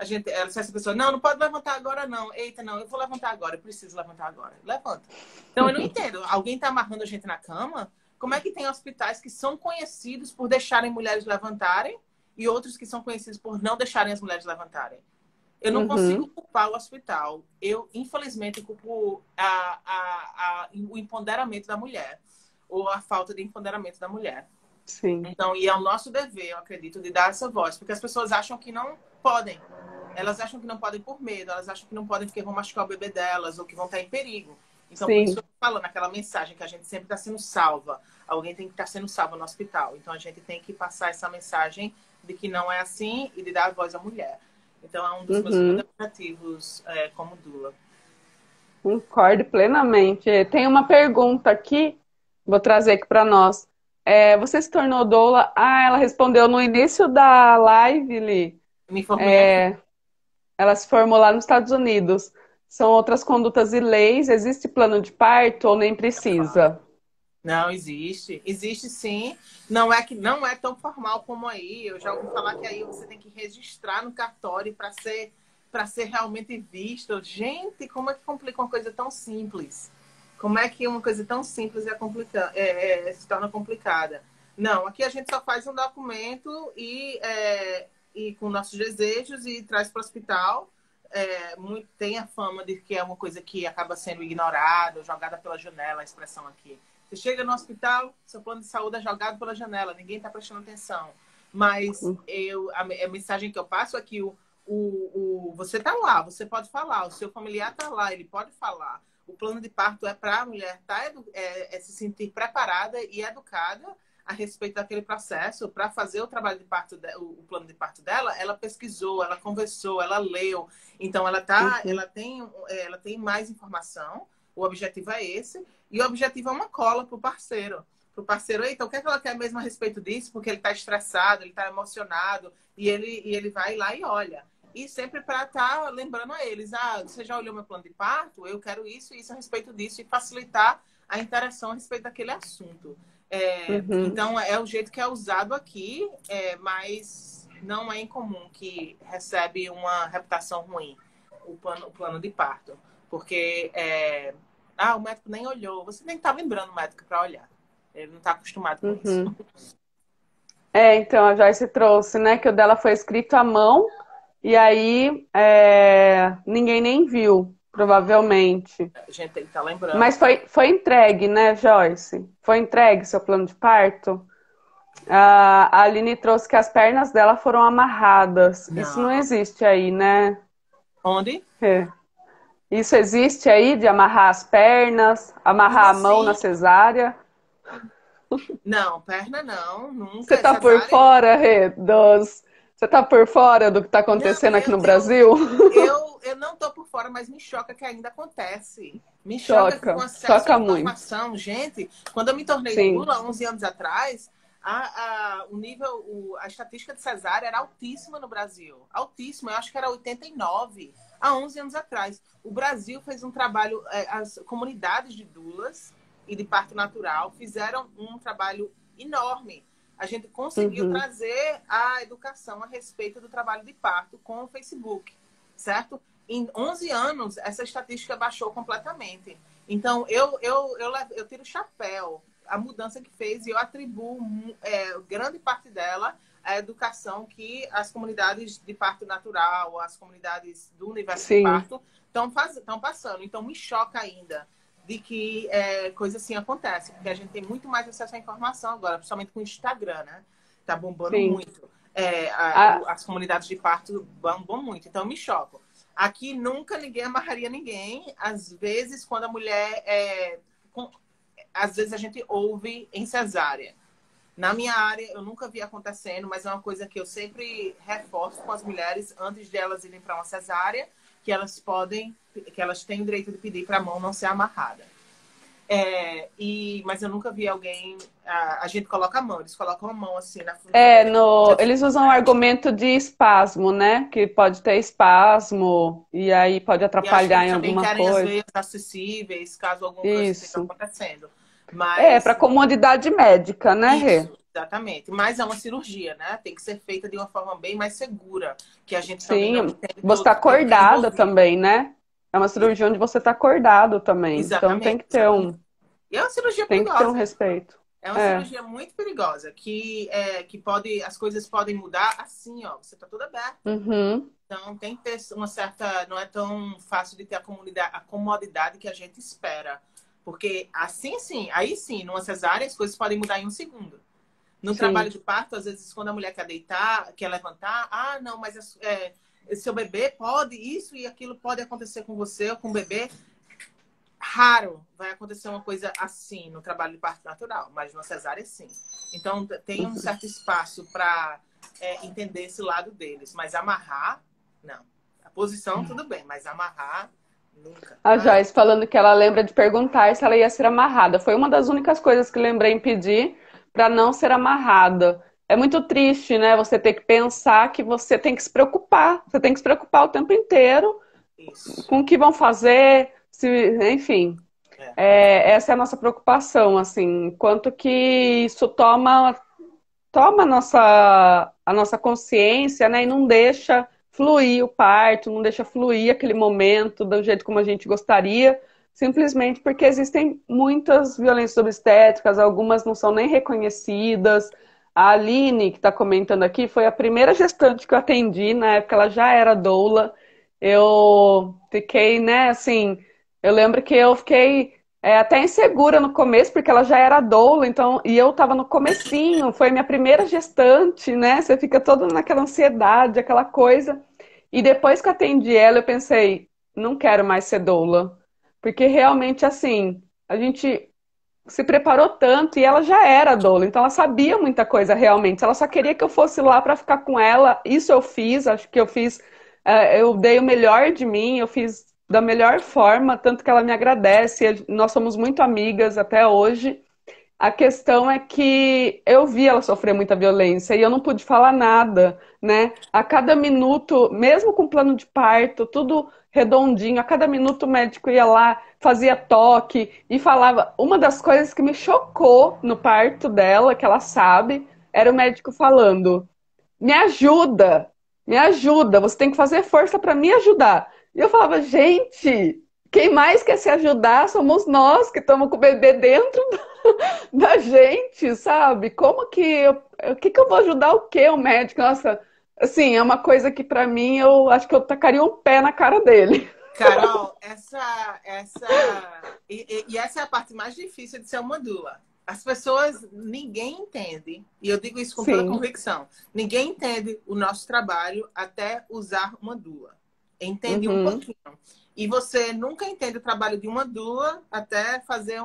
Se essa pessoa, não pode levantar agora, não. Eita, não, eu vou levantar agora, eu preciso levantar agora. Levanta. Então, eu não entendo. Alguém está amarrando a gente na cama? Como é que tem hospitais que são conhecidos por deixarem mulheres levantarem e outros que são conhecidos por não deixarem as mulheres levantarem? Eu não consigo Uhum. culpar o hospital. Eu, infelizmente, culpo o empoderamento da mulher ou a falta de empoderamento da mulher. Sim. Então, e é o nosso dever, eu acredito, de dar essa voz, porque as pessoas acham que não podem. Elas acham que não podem por medo, elas acham que não podem porque vão machucar o bebê delas ou que vão estar em perigo. Então, por isso que Sim. eu tô falando aquela mensagem que a gente sempre está sendo salva. Alguém tem que estar sendo salvo no hospital. Então, a gente tem que passar essa mensagem de que não é assim e de dar a voz à mulher. Então, é um dos meus grandes Uhum. objetivos como doula. Concordo plenamente. Tem uma pergunta aqui, vou trazer aqui para nós. Você se tornou doula? Ela respondeu no início da live, Li. Me formei aqui. Ela se formou lá nos Estados Unidos. são outras condutas e leis. Existe plano de parto ou nem precisa? Não, existe. Existe sim. Não é que não é tão formal como aí. Eu já ouvi falar que aí você tem que registrar no cartório para ser realmente visto. Gente, como é que complica uma coisa tão simples? Como é que uma coisa tão simples se torna complicada? Não, aqui a gente só faz um documento e com nossos desejos e traz para o hospital. Tem a fama de que é uma coisa que acaba sendo ignorada, jogada pela janela, a expressão aqui. Você chega no hospital, seu plano de saúde é jogado pela janela, ninguém está prestando atenção. Mas a mensagem que eu passo é que você está lá, você pode falar, o seu familiar está lá, ele pode falar. O plano de parto é para a mulher se sentir preparada e educada a respeito daquele processo. Para fazer o trabalho de parto, o plano de parto dela, ela pesquisou, ela conversou, ela leu. Então, ela tem mais informação. O objetivo é esse. E o objetivo é uma cola para o parceiro. Para o parceiro, então, o que é que ela quer mesmo a respeito disso? Porque ele está estressado, ele está emocionado. E ele vai lá e olha. E sempre para estar lembrando a eles, você já olhou meu plano de parto? Eu quero isso e isso a respeito disso. E facilitar a interação a respeito daquele assunto. Então, é o jeito que é usado aqui, mas não é incomum que recebe uma reputação ruim o plano de parto. Porque, o médico nem olhou. Você nem está lembrando o médico para olhar. Ele não está acostumado com isso. Então, a Joyce trouxe, né, que o dela foi escrito à mão e aí ninguém nem viu, provavelmente. A gente tem que estar lembrando. Mas foi entregue, né, Joyce? Foi entregue seu plano de parto? A Aline trouxe que as pernas dela foram amarradas. Não. Isso não existe aí, né? Onde? Isso existe aí, de amarrar as pernas, amarrar a mão na cesárea? Não, perna não, nunca. Você tá por fora, Rê, Você tá por fora do que tá acontecendo aqui no Brasil? Eu não tô por fora, mas me choca que ainda acontece. Me choca que com acesso à informação. Gente, quando eu me tornei Lula, 11 anos atrás, a estatística de cesárea era altíssima no Brasil. Altíssima, eu acho que era 89, há 11 anos atrás. O Brasil fez um trabalho, as comunidades de doulas e de parto natural fizeram um trabalho enorme. A gente conseguiu trazer a educação a respeito do trabalho de parto com o Facebook, certo? Em 11 anos, essa estatística baixou completamente. Então, eu tiro o chapéu a mudança que fez e eu atribuo grande parte dela à educação que as comunidades de parto natural, as comunidades do universo de parto estão passando. Então, me choca ainda de que coisa assim acontece, porque a gente tem muito mais acesso à informação agora, principalmente com o Instagram, né? Tá bombando muito. As comunidades de parto bombam muito, então me choco. Aqui nunca ninguém amarraria ninguém. Às vezes, quando a mulher às vezes a gente ouve em cesárea. Na minha área, eu nunca vi acontecendo, mas é uma coisa que eu sempre reforço com as mulheres antes de elas irem para uma cesárea, que elas têm o direito de pedir para a mão não ser amarrada. Mas eu nunca vi alguém... A gente coloca a mão, eles colocam a mão assim na frente. Eles usam o argumento de espasmo, né? Que pode ter espasmo e aí pode atrapalhar em alguma coisa. Também querem as veias acessíveis, caso alguma coisa esteja acontecendo. Mas... para comodidade médica, né, Rê? Exatamente. Mas é uma cirurgia, né? Tem que ser feita de uma forma bem mais segura. Que a gente você está acordada também, né? É uma cirurgia onde você está acordado também. Exatamente. Então tem que ter E é uma cirurgia tem perigosa. Que ter um respeito. É uma cirurgia muito perigosa, que as coisas podem mudar assim, ó. Você tá toda aberta. Então tem que ter uma certa... Não é tão fácil de ter a comodidade que a gente espera. Porque aí sim, numa cesárea, as coisas podem mudar em um segundo. No trabalho de parto, às vezes, quando a mulher quer deitar, quer levantar, não, mas seu bebê pode, isso e aquilo pode acontecer com você ou com o bebê. Raro vai acontecer uma coisa assim no trabalho de parto natural, mas na cesárea, sim. Então, tem um certo espaço para entender esse lado deles. Mas amarrar, não. A posição, tudo bem, mas amarrar... Nunca. A Joyce falando que ela lembra de perguntar se ela ia ser amarrada. Foi uma das únicas coisas que lembrei em pedir para não ser amarrada. É muito triste, né? Você ter que pensar que você tem que se preocupar. Você tem que se preocupar o tempo inteiro Isso. com o que vão fazer, se, enfim. É. Essa é a nossa preocupação, assim, quanto que isso toma a nossa consciência, né, e não deixa fluir o parto, não deixa fluir aquele momento do jeito como a gente gostaria, simplesmente porque existem muitas violências obstétricas, algumas não são nem reconhecidas. A Aline, que está comentando aqui, foi a primeira gestante que eu atendi, na época ela já era doula. Eu fiquei, né, assim, eu lembro que eu fiquei até insegura no começo, porque ela já era doula, então, e eu tava no comecinho, foi minha primeira gestante, né? Você fica todo naquela ansiedade, aquela coisa. E depois que eu atendi ela, eu pensei, não quero mais ser doula. Porque realmente, assim, a gente se preparou tanto e ela já era doula, então ela sabia muita coisa realmente. Ela só queria que eu fosse lá para ficar com ela. Isso eu fiz, acho que eu fiz, eu dei o melhor de mim, eu fiz da melhor forma, tanto que ela me agradece. Nós somos muito amigas até hoje. A questão é que eu vi ela sofrer muita violência e eu não pude falar nada, né? A cada minuto, mesmo com plano de parto, tudo redondinho, a cada minuto o médico ia lá, fazia toque e falava. Uma das coisas que me chocou no parto dela, que ela sabe, era o médico falando: me ajuda, você tem que fazer força para me ajudar. E eu falava, gente, quem mais quer se ajudar somos nós que estamos com o bebê dentro da gente, sabe? Como que o que que eu vou ajudar o quê, o médico? Nossa, assim, é uma coisa que pra mim eu acho que eu tacaria um pé na cara dele. Carol, e essa é a parte mais difícil de ser uma doula. As pessoas, ninguém entende, e eu digo isso com toda Sim. convicção, ninguém entende o nosso trabalho até usar uma doula. Entende um Uhum. pouquinho. E você nunca entende o trabalho de uma doula até fazer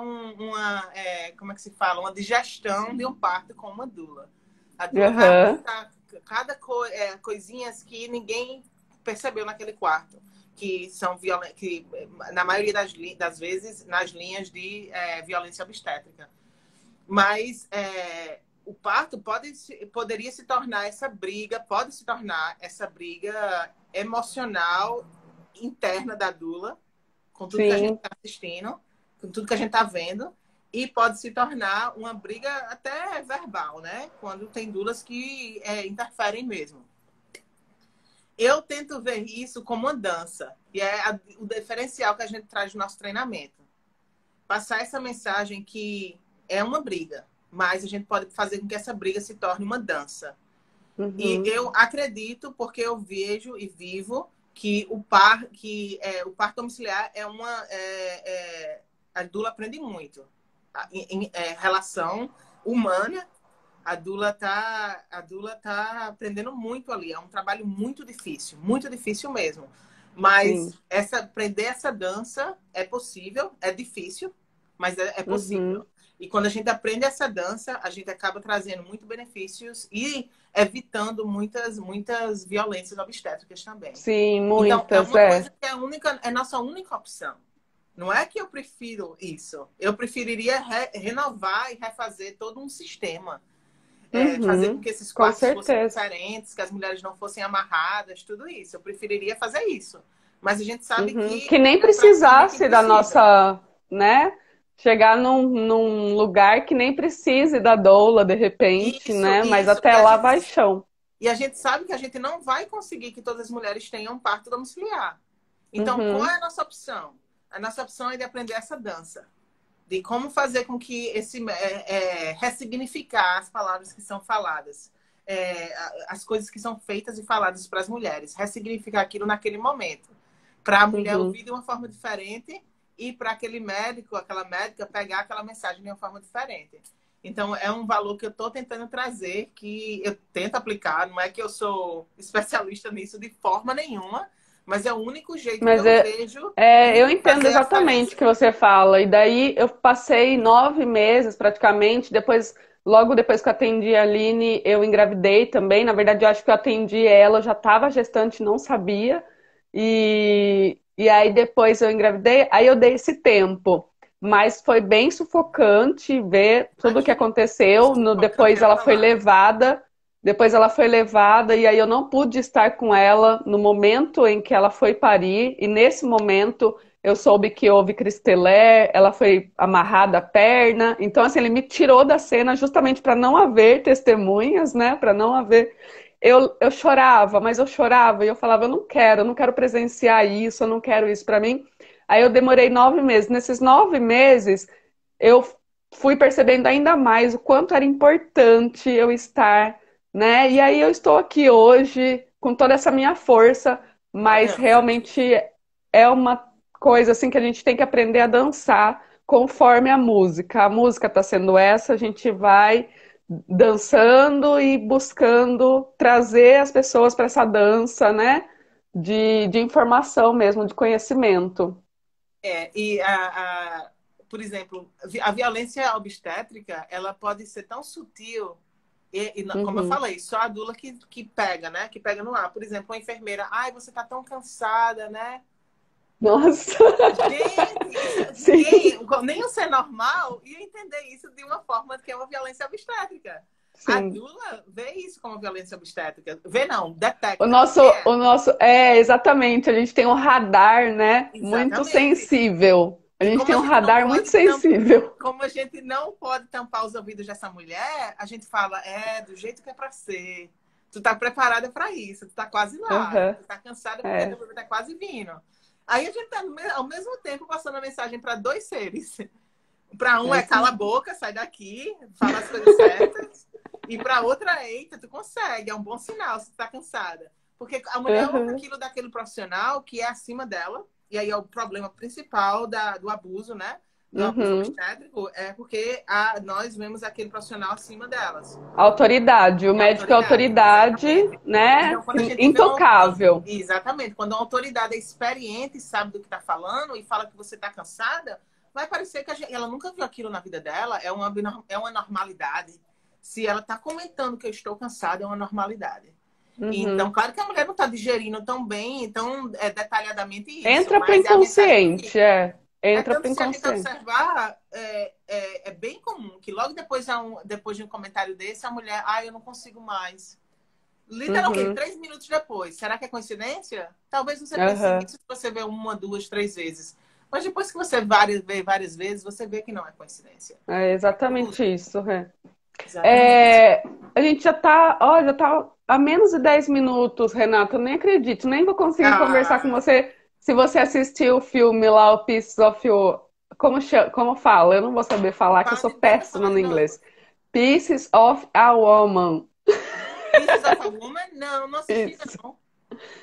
como é que se fala? Uma digestão de um parto com uma doula. A doula vai Aham. apontar coisinhas que ninguém percebeu naquele quarto que são que na maioria das vezes nas linhas de violência obstétrica. Mas o parto poderia se tornar pode se tornar essa briga emocional interna da doula, com tudo que a gente Sim. está assistindo, com tudo que a gente está vendo, e pode se tornar uma briga até verbal, né? Quando tem doulas que interferem mesmo. Eu tento ver isso como uma dança, e é o diferencial que a gente traz no nosso treinamento. Passar essa mensagem que é uma briga, mas a gente pode fazer com que essa briga se torne uma dança. E Uhum. eu acredito, porque eu vejo e vivo, que o parto domiciliar a doula aprende muito. Em relação humana, a doula tá aprendendo muito ali. É um trabalho muito difícil mesmo. Sim. Mas aprender essa dança é possível, é difícil, mas é Uhum. possível. E quando a gente aprende essa dança, a gente acaba trazendo muitos benefícios e evitando muitas violências obstétricas também. Sim, Então, é muitas, uma é. coisa que é nossa única opção. Não é que eu prefiro isso. Eu preferiria renovar e refazer todo um sistema. Fazer com Uhum. que esses Com quartos fossem certeza. diferentes, que as mulheres não fossem amarradas, tudo isso. Eu preferiria fazer isso. Mas a gente sabe Uhum. que Que nem é para time que precisasse da precisa. nossa, né? Chegar num lugar que nem precise da doula, de repente, Isso, né? Mas isso. até lá vai chão. E a gente sabe que a gente não vai conseguir que todas as mulheres tenham parto domiciliar. Então, qual é Uhum. a nossa opção? A nossa opção é de aprender essa dança. De como fazer com que ressignificar as palavras que são faladas. As coisas que são feitas e faladas para as mulheres. Ressignificar aquilo naquele momento. Para a mulher Uhum. ouvir de uma forma diferente e para aquele médico, aquela médica, pegar aquela mensagem de uma forma diferente. Então, é um valor que eu estou tentando trazer, que eu tento aplicar. Não é que eu sou especialista nisso de forma nenhuma, mas é o único jeito que Mas eu vejo eu de entendo fazer a exatamente o diferença. que você fala. E daí eu passei 9 meses praticamente. Depois, logo depois que eu atendi a Aline, eu engravidei também. Na verdade, eu acho que eu atendi ela, eu já estava gestante, não sabia. E aí depois eu engravidei, aí eu dei esse tempo. Mas foi bem sufocante ver tudo o que Imagina, aconteceu. sufocante Depois é a ela foi palavra. levada. Depois ela foi levada e aí eu não pude estar com ela no momento em que ela foi parir. E nesse momento eu soube que houve Cristeler, ela foi amarrada à perna. Então, assim, ele me tirou da cena justamente para não haver testemunhas, né? Para não haver. Eu chorava, mas eu chorava e eu falava, eu não quero presenciar isso, eu não quero isso para mim. Aí eu demorei 9 meses. Nesses 9 meses, eu fui percebendo ainda mais o quanto era importante eu estar, né? E aí eu estou aqui hoje com toda essa minha força, A mas dança. realmente é uma coisa assim que a gente tem que aprender a dançar conforme a música. A música está sendo essa, a gente vai dançando e buscando trazer as pessoas para essa dança, né? De informação mesmo, de conhecimento. E por exemplo, a violência obstétrica, ela pode ser tão sutil, como eu Uhum. falei, só a dula que pega, né? Que pega no ar. Por exemplo, uma enfermeira, ai, você tá tão cansada, né? Nossa, Gente, isso, sim, ninguém, nem o ser normal, ia entender isso de uma forma que é uma violência obstétrica. A sim. dula vê isso como violência obstétrica. Vê não, O detecta o nosso, que é. o nosso, exatamente, a gente tem um radar, né, muito Exatamente. sensível. A E gente como tem a um gente não radar muito pode sensível. como a gente não pode tampar os ouvidos dessa mulher, a gente fala, do jeito que é para ser. Tu tá preparada para isso, tu tá quase lá. Aham, Tu tá cansada porque teu é, bebê tá quase vindo. Aí a gente tá ao mesmo tempo passando a mensagem para dois seres. Para um é é isso. cala a boca, sai daqui, fala as coisas certas. E para outra é, eita, tu consegue, é um bom sinal se tu tá cansada. Porque a mulher ouve Aham, aquilo daquele profissional que é acima dela, e aí é o problema principal do abuso, né? Do abuso uhum. obstétrico, é porque nós vemos aquele profissional acima delas. Autoridade, o É médico é autoridade, autoridade, exatamente. né, Então, quando a gente vê intocável. exatamente, quando a autoridade é experiente e sabe do que está falando e fala que você está cansada, vai parecer que ela nunca viu aquilo na vida dela, é uma normalidade. Se ela está comentando que eu estou cansada, é uma normalidade. Então, Uhum. claro que a mulher não está digerindo tão bem, tão detalhadamente isso, Entra pro mas é a mensagem que inconsciente, fica. É entra tanto pro se a gente inconsciente. observar, é bem comum que logo depois de um comentário desse, a mulher, eu não consigo mais. Literalmente, Uhum. 3 minutos depois. Será que é coincidência? Talvez você pense Aham. nisso se você vê uma, duas, três vezes. Mas depois que você vê várias vezes, você vê que não é coincidência. É É tudo. exatamente isso, é. Exatamente. A gente já tá a menos de 10 minutos, Renata. Eu nem acredito, nem vou conseguir conversar com Ah, você se você assistiu o filme lá, o Pieces of You. Como fala? Eu não vou saber falar, que eu sou tenta péssima falar no de novo. inglês. Pieces of a Woman. Pieces of a Woman? Não, não assisti, Isso. não.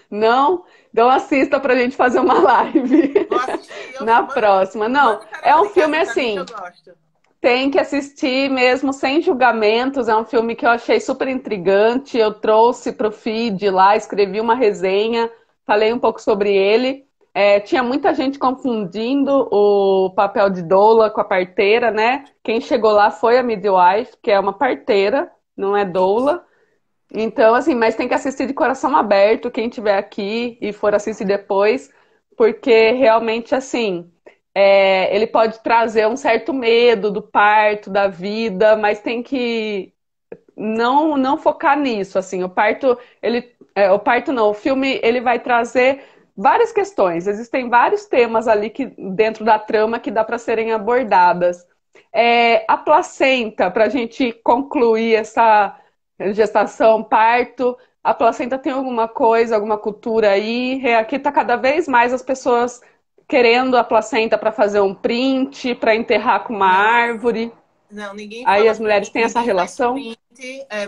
Não? Então assista pra gente fazer uma live Vou assistir. na próxima. Não, Manda o é caráter um de filme casa pra mim que eu assim. gosto. Tem que assistir mesmo sem julgamentos. É um filme que eu achei super intrigante. Eu trouxe para o feed lá, escrevi uma resenha, falei um pouco sobre ele. Tinha muita gente confundindo o papel de doula com a parteira, né? Quem chegou lá foi a midwife, que é uma parteira, não é Isso. doula. Então, assim, mas tem que assistir de coração aberto, quem tiver aqui e for assistir depois, porque realmente, assim, ele pode trazer um certo medo do parto, da vida, mas tem que não focar nisso, assim, o parto não, o filme, ele vai trazer várias questões, existem vários temas ali que, dentro da trama que dá para serem abordadas. A placenta, para a gente concluir essa gestação, parto, a placenta tem alguma coisa, alguma cultura aí? Aqui está cada vez mais as pessoas querendo a placenta para fazer um print, para enterrar com uma Não, árvore. não, ninguém Aí fala as mulheres print, têm essa ninguém faz relação? print.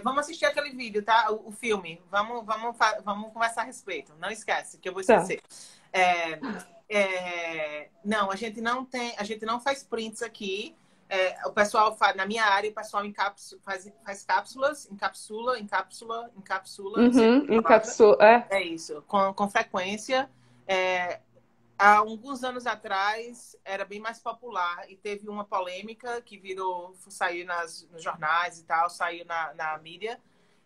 Vamos assistir aquele vídeo, tá? O filme. Vamos conversar a respeito. Não esquece, que eu vou Tá. esquecer. É, não, a gente não faz prints aqui. O pessoal faz, na minha área, o pessoal faz cápsulas, encapsula, não sei Uhum, a palavra. encapsula. É isso, com frequência. É, há alguns anos atrás era bem mais popular e teve uma polêmica que saiu nos jornais e tal, saiu na mídia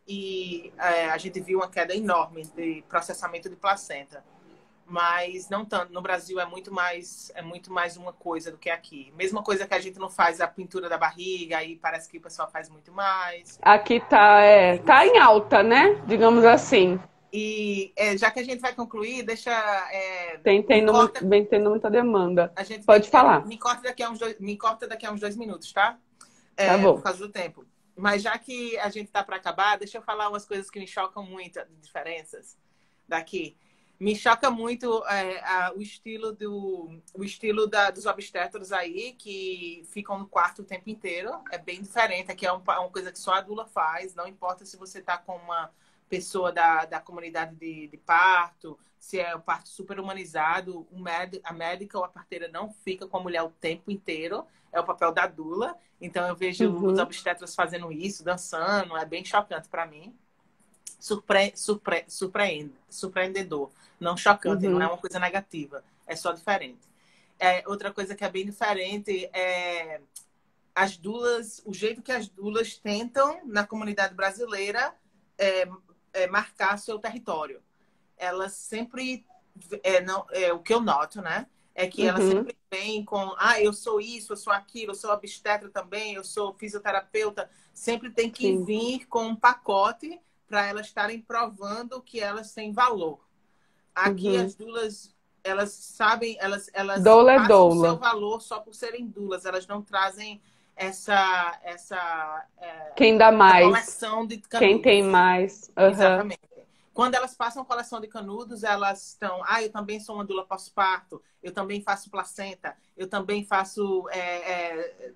e a gente viu uma queda enorme de processamento de placenta. mas não tanto. No Brasil é muito mais uma coisa do que aqui. Mesma coisa que a gente não faz a pintura da barriga, aí parece que o pessoal faz muito mais. Aqui tá em alta, né? Digamos assim. E já que a gente vai concluir, deixa. Me Tendo, corta. bem tendo muita demanda. A gente Pode falar. me corta daqui a uns 2 minutos, tá? Tá Por bom. causa do tempo. Mas já que a gente tá para acabar, deixa eu falar umas coisas que me chocam muito, diferenças daqui. Me choca muito o estilo dos obstetras aí, que ficam no quarto o tempo inteiro. É bem diferente. Aqui é uma coisa que só a doula faz. Não importa se você tá com uma pessoa da comunidade de parto, se é o parto super humanizado, a médica ou a parteira não fica com a mulher o tempo inteiro. É o papel da doula. Então eu vejo os Uhum, obstetras fazendo isso, dançando. É bem chocante para mim. Surpreendedor. Não chocante, não é uhum, uma coisa negativa. É só diferente. Outra coisa que é bem diferente é as doulas, o jeito que as doulas tentam, na comunidade brasileira, é, marcar seu território. Elas sempre, não, o que eu noto, né? É que elas uhum, sempre vêm com, eu sou isso, eu sou aquilo, eu sou obstetra também, eu sou fisioterapeuta. Sempre tem que sim. vir com um pacote para elas estarem provando que elas têm valor. Aqui Uhum. as doulas, elas sabem, elas Doula é passam o seu doula. valor só por serem doulas. Elas não trazem essa Quem dá mais? coleção de Quem tem canudos. mais? Aham. Exatamente. Quando elas passam coleção de canudos, elas estão. Eu também sou uma doula pós-parto, eu também faço placenta, eu também faço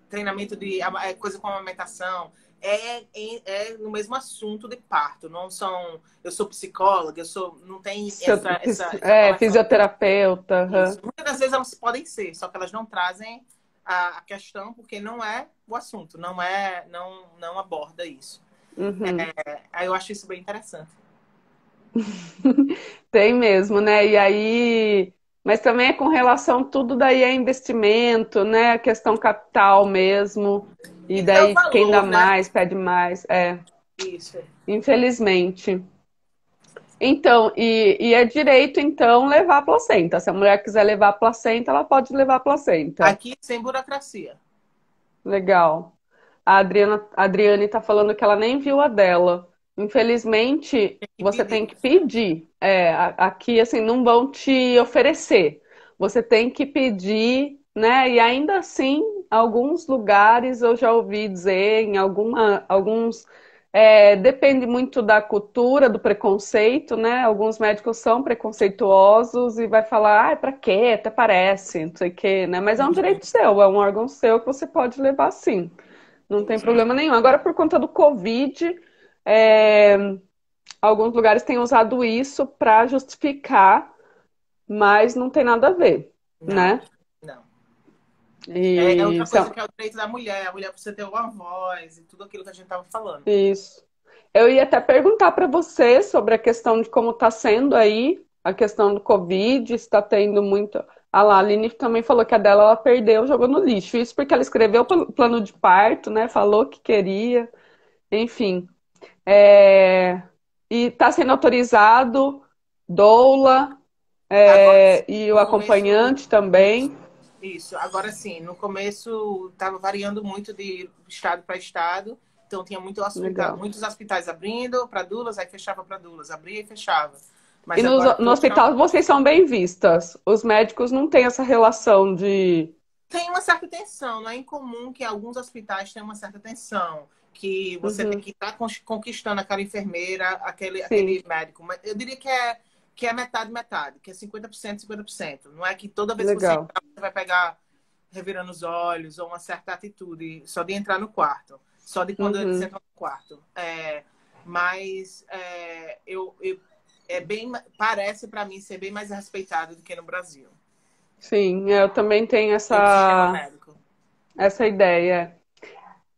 treinamento de coisa com amamentação. No mesmo assunto de parto. Não são. Eu sou psicóloga, não tem essa coleção. Fisioterapeuta. Isso. Aham. Muitas das vezes elas podem ser, só que elas não trazem a questão porque não é o assunto, não aborda isso. Uhum. Aí eu acho isso bem interessante. Tem mesmo, né? E aí, mas também é com relação, tudo daí é investimento, né? A questão capital mesmo. E E dá o daí quem dá valor, né? mais, pede mais. Isso. Infelizmente. Então, e é direito, então, levar a placenta. Se a mulher quiser levar a placenta, ela pode levar a placenta. Aqui sem burocracia. Legal. A Adriane está falando que ela nem viu a dela. Infelizmente, Tem que você tem pedir. que pedir. Aqui, assim, não vão te oferecer. Você tem que pedir, né? E ainda assim, alguns lugares eu já ouvi dizer, alguns. Depende muito da cultura, do preconceito, né? Alguns médicos são preconceituosos e vai falar, pra quê? Até parece, não sei o quê, né? Mas é um direito seu, é um órgão seu que você pode levar sim. Não tem problema nenhum. Agora, por conta do Covid, é, alguns lugares têm usado isso para justificar, mas não tem nada a ver, Não, né? não. É E outra coisa que é o direito da mulher. A mulher precisa ter uma voz e tudo aquilo que a gente estava falando. isso. Eu ia até perguntar para você sobre a questão de como está sendo aí a questão do Covid, se está tendo muito. Ah lá, a Aline também falou que a dela ela perdeu, jogou no lixo. Isso porque ela escreveu o plano de parto, né? Falou que queria, enfim. É, E está sendo autorizado doula, Agora, e o no começo, acompanhante também. isso. Agora sim, no começo estava variando muito de estado para estado. Então tinha Legal. muitos hospitais abrindo para dulas, aí fechava para dulas, abria e fechava. E Mas agora no hospital vocês são bem vistas. Os médicos não têm essa relação de. tem uma certa tensão. Não é incomum que alguns hospitais tenham uma certa tensão. Que você tem Uhum, que estar conquistando aquela enfermeira, sim, aquele médico. Mas eu diria que é metade, metade, que é 50%, 50%. Não é que toda vez que você legal. entrar, você vai pegar revirando os olhos ou uma certa atitude só de entrar no quarto. Só de quando eles Uhum, entram no quarto. Mas parece para mim ser bem mais respeitado do que no Brasil. sim, eu também tenho Pelo sistema médico. essa ideia.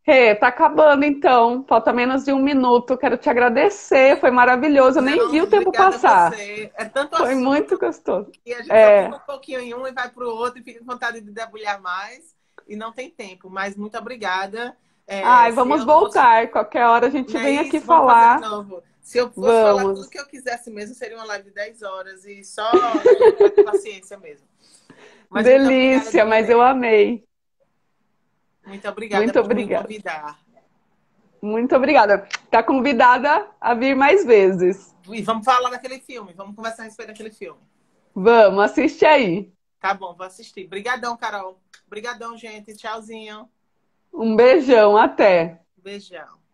Rê, tá acabando então. Falta menos de um minuto. Quero te agradecer. Foi maravilhoso. Eu nem Não, vi o tempo obrigada a passar. você. É tanto Foi muito assunto gostoso. que a gente só É. fica um pouquinho em um e vai para o outro e fica com vontade de debulhar mais e não tem tempo. Mas muito obrigada. Ai, Se vamos eu fosse, voltar. Qualquer hora a gente não é vem aqui isso, vamos fazer de falar. novo. Se eu fosse falar tudo Vamos. que eu quisesse mesmo, seria uma live de 10 horas e só a gente vai ter paciência mesmo. Mas muito obrigada de Delícia, mas eu verdade. amei. Muito obrigada Muito por me obrigada. convidar. Muito obrigada. Tá convidada a vir mais vezes. E vamos falar daquele filme, vamos conversar a respeito daquele filme. Vamos, assiste aí. Tá bom, vou assistir. Obrigadão, Carol. Obrigadão, gente. Tchauzinho. Um beijão, até. Beijão.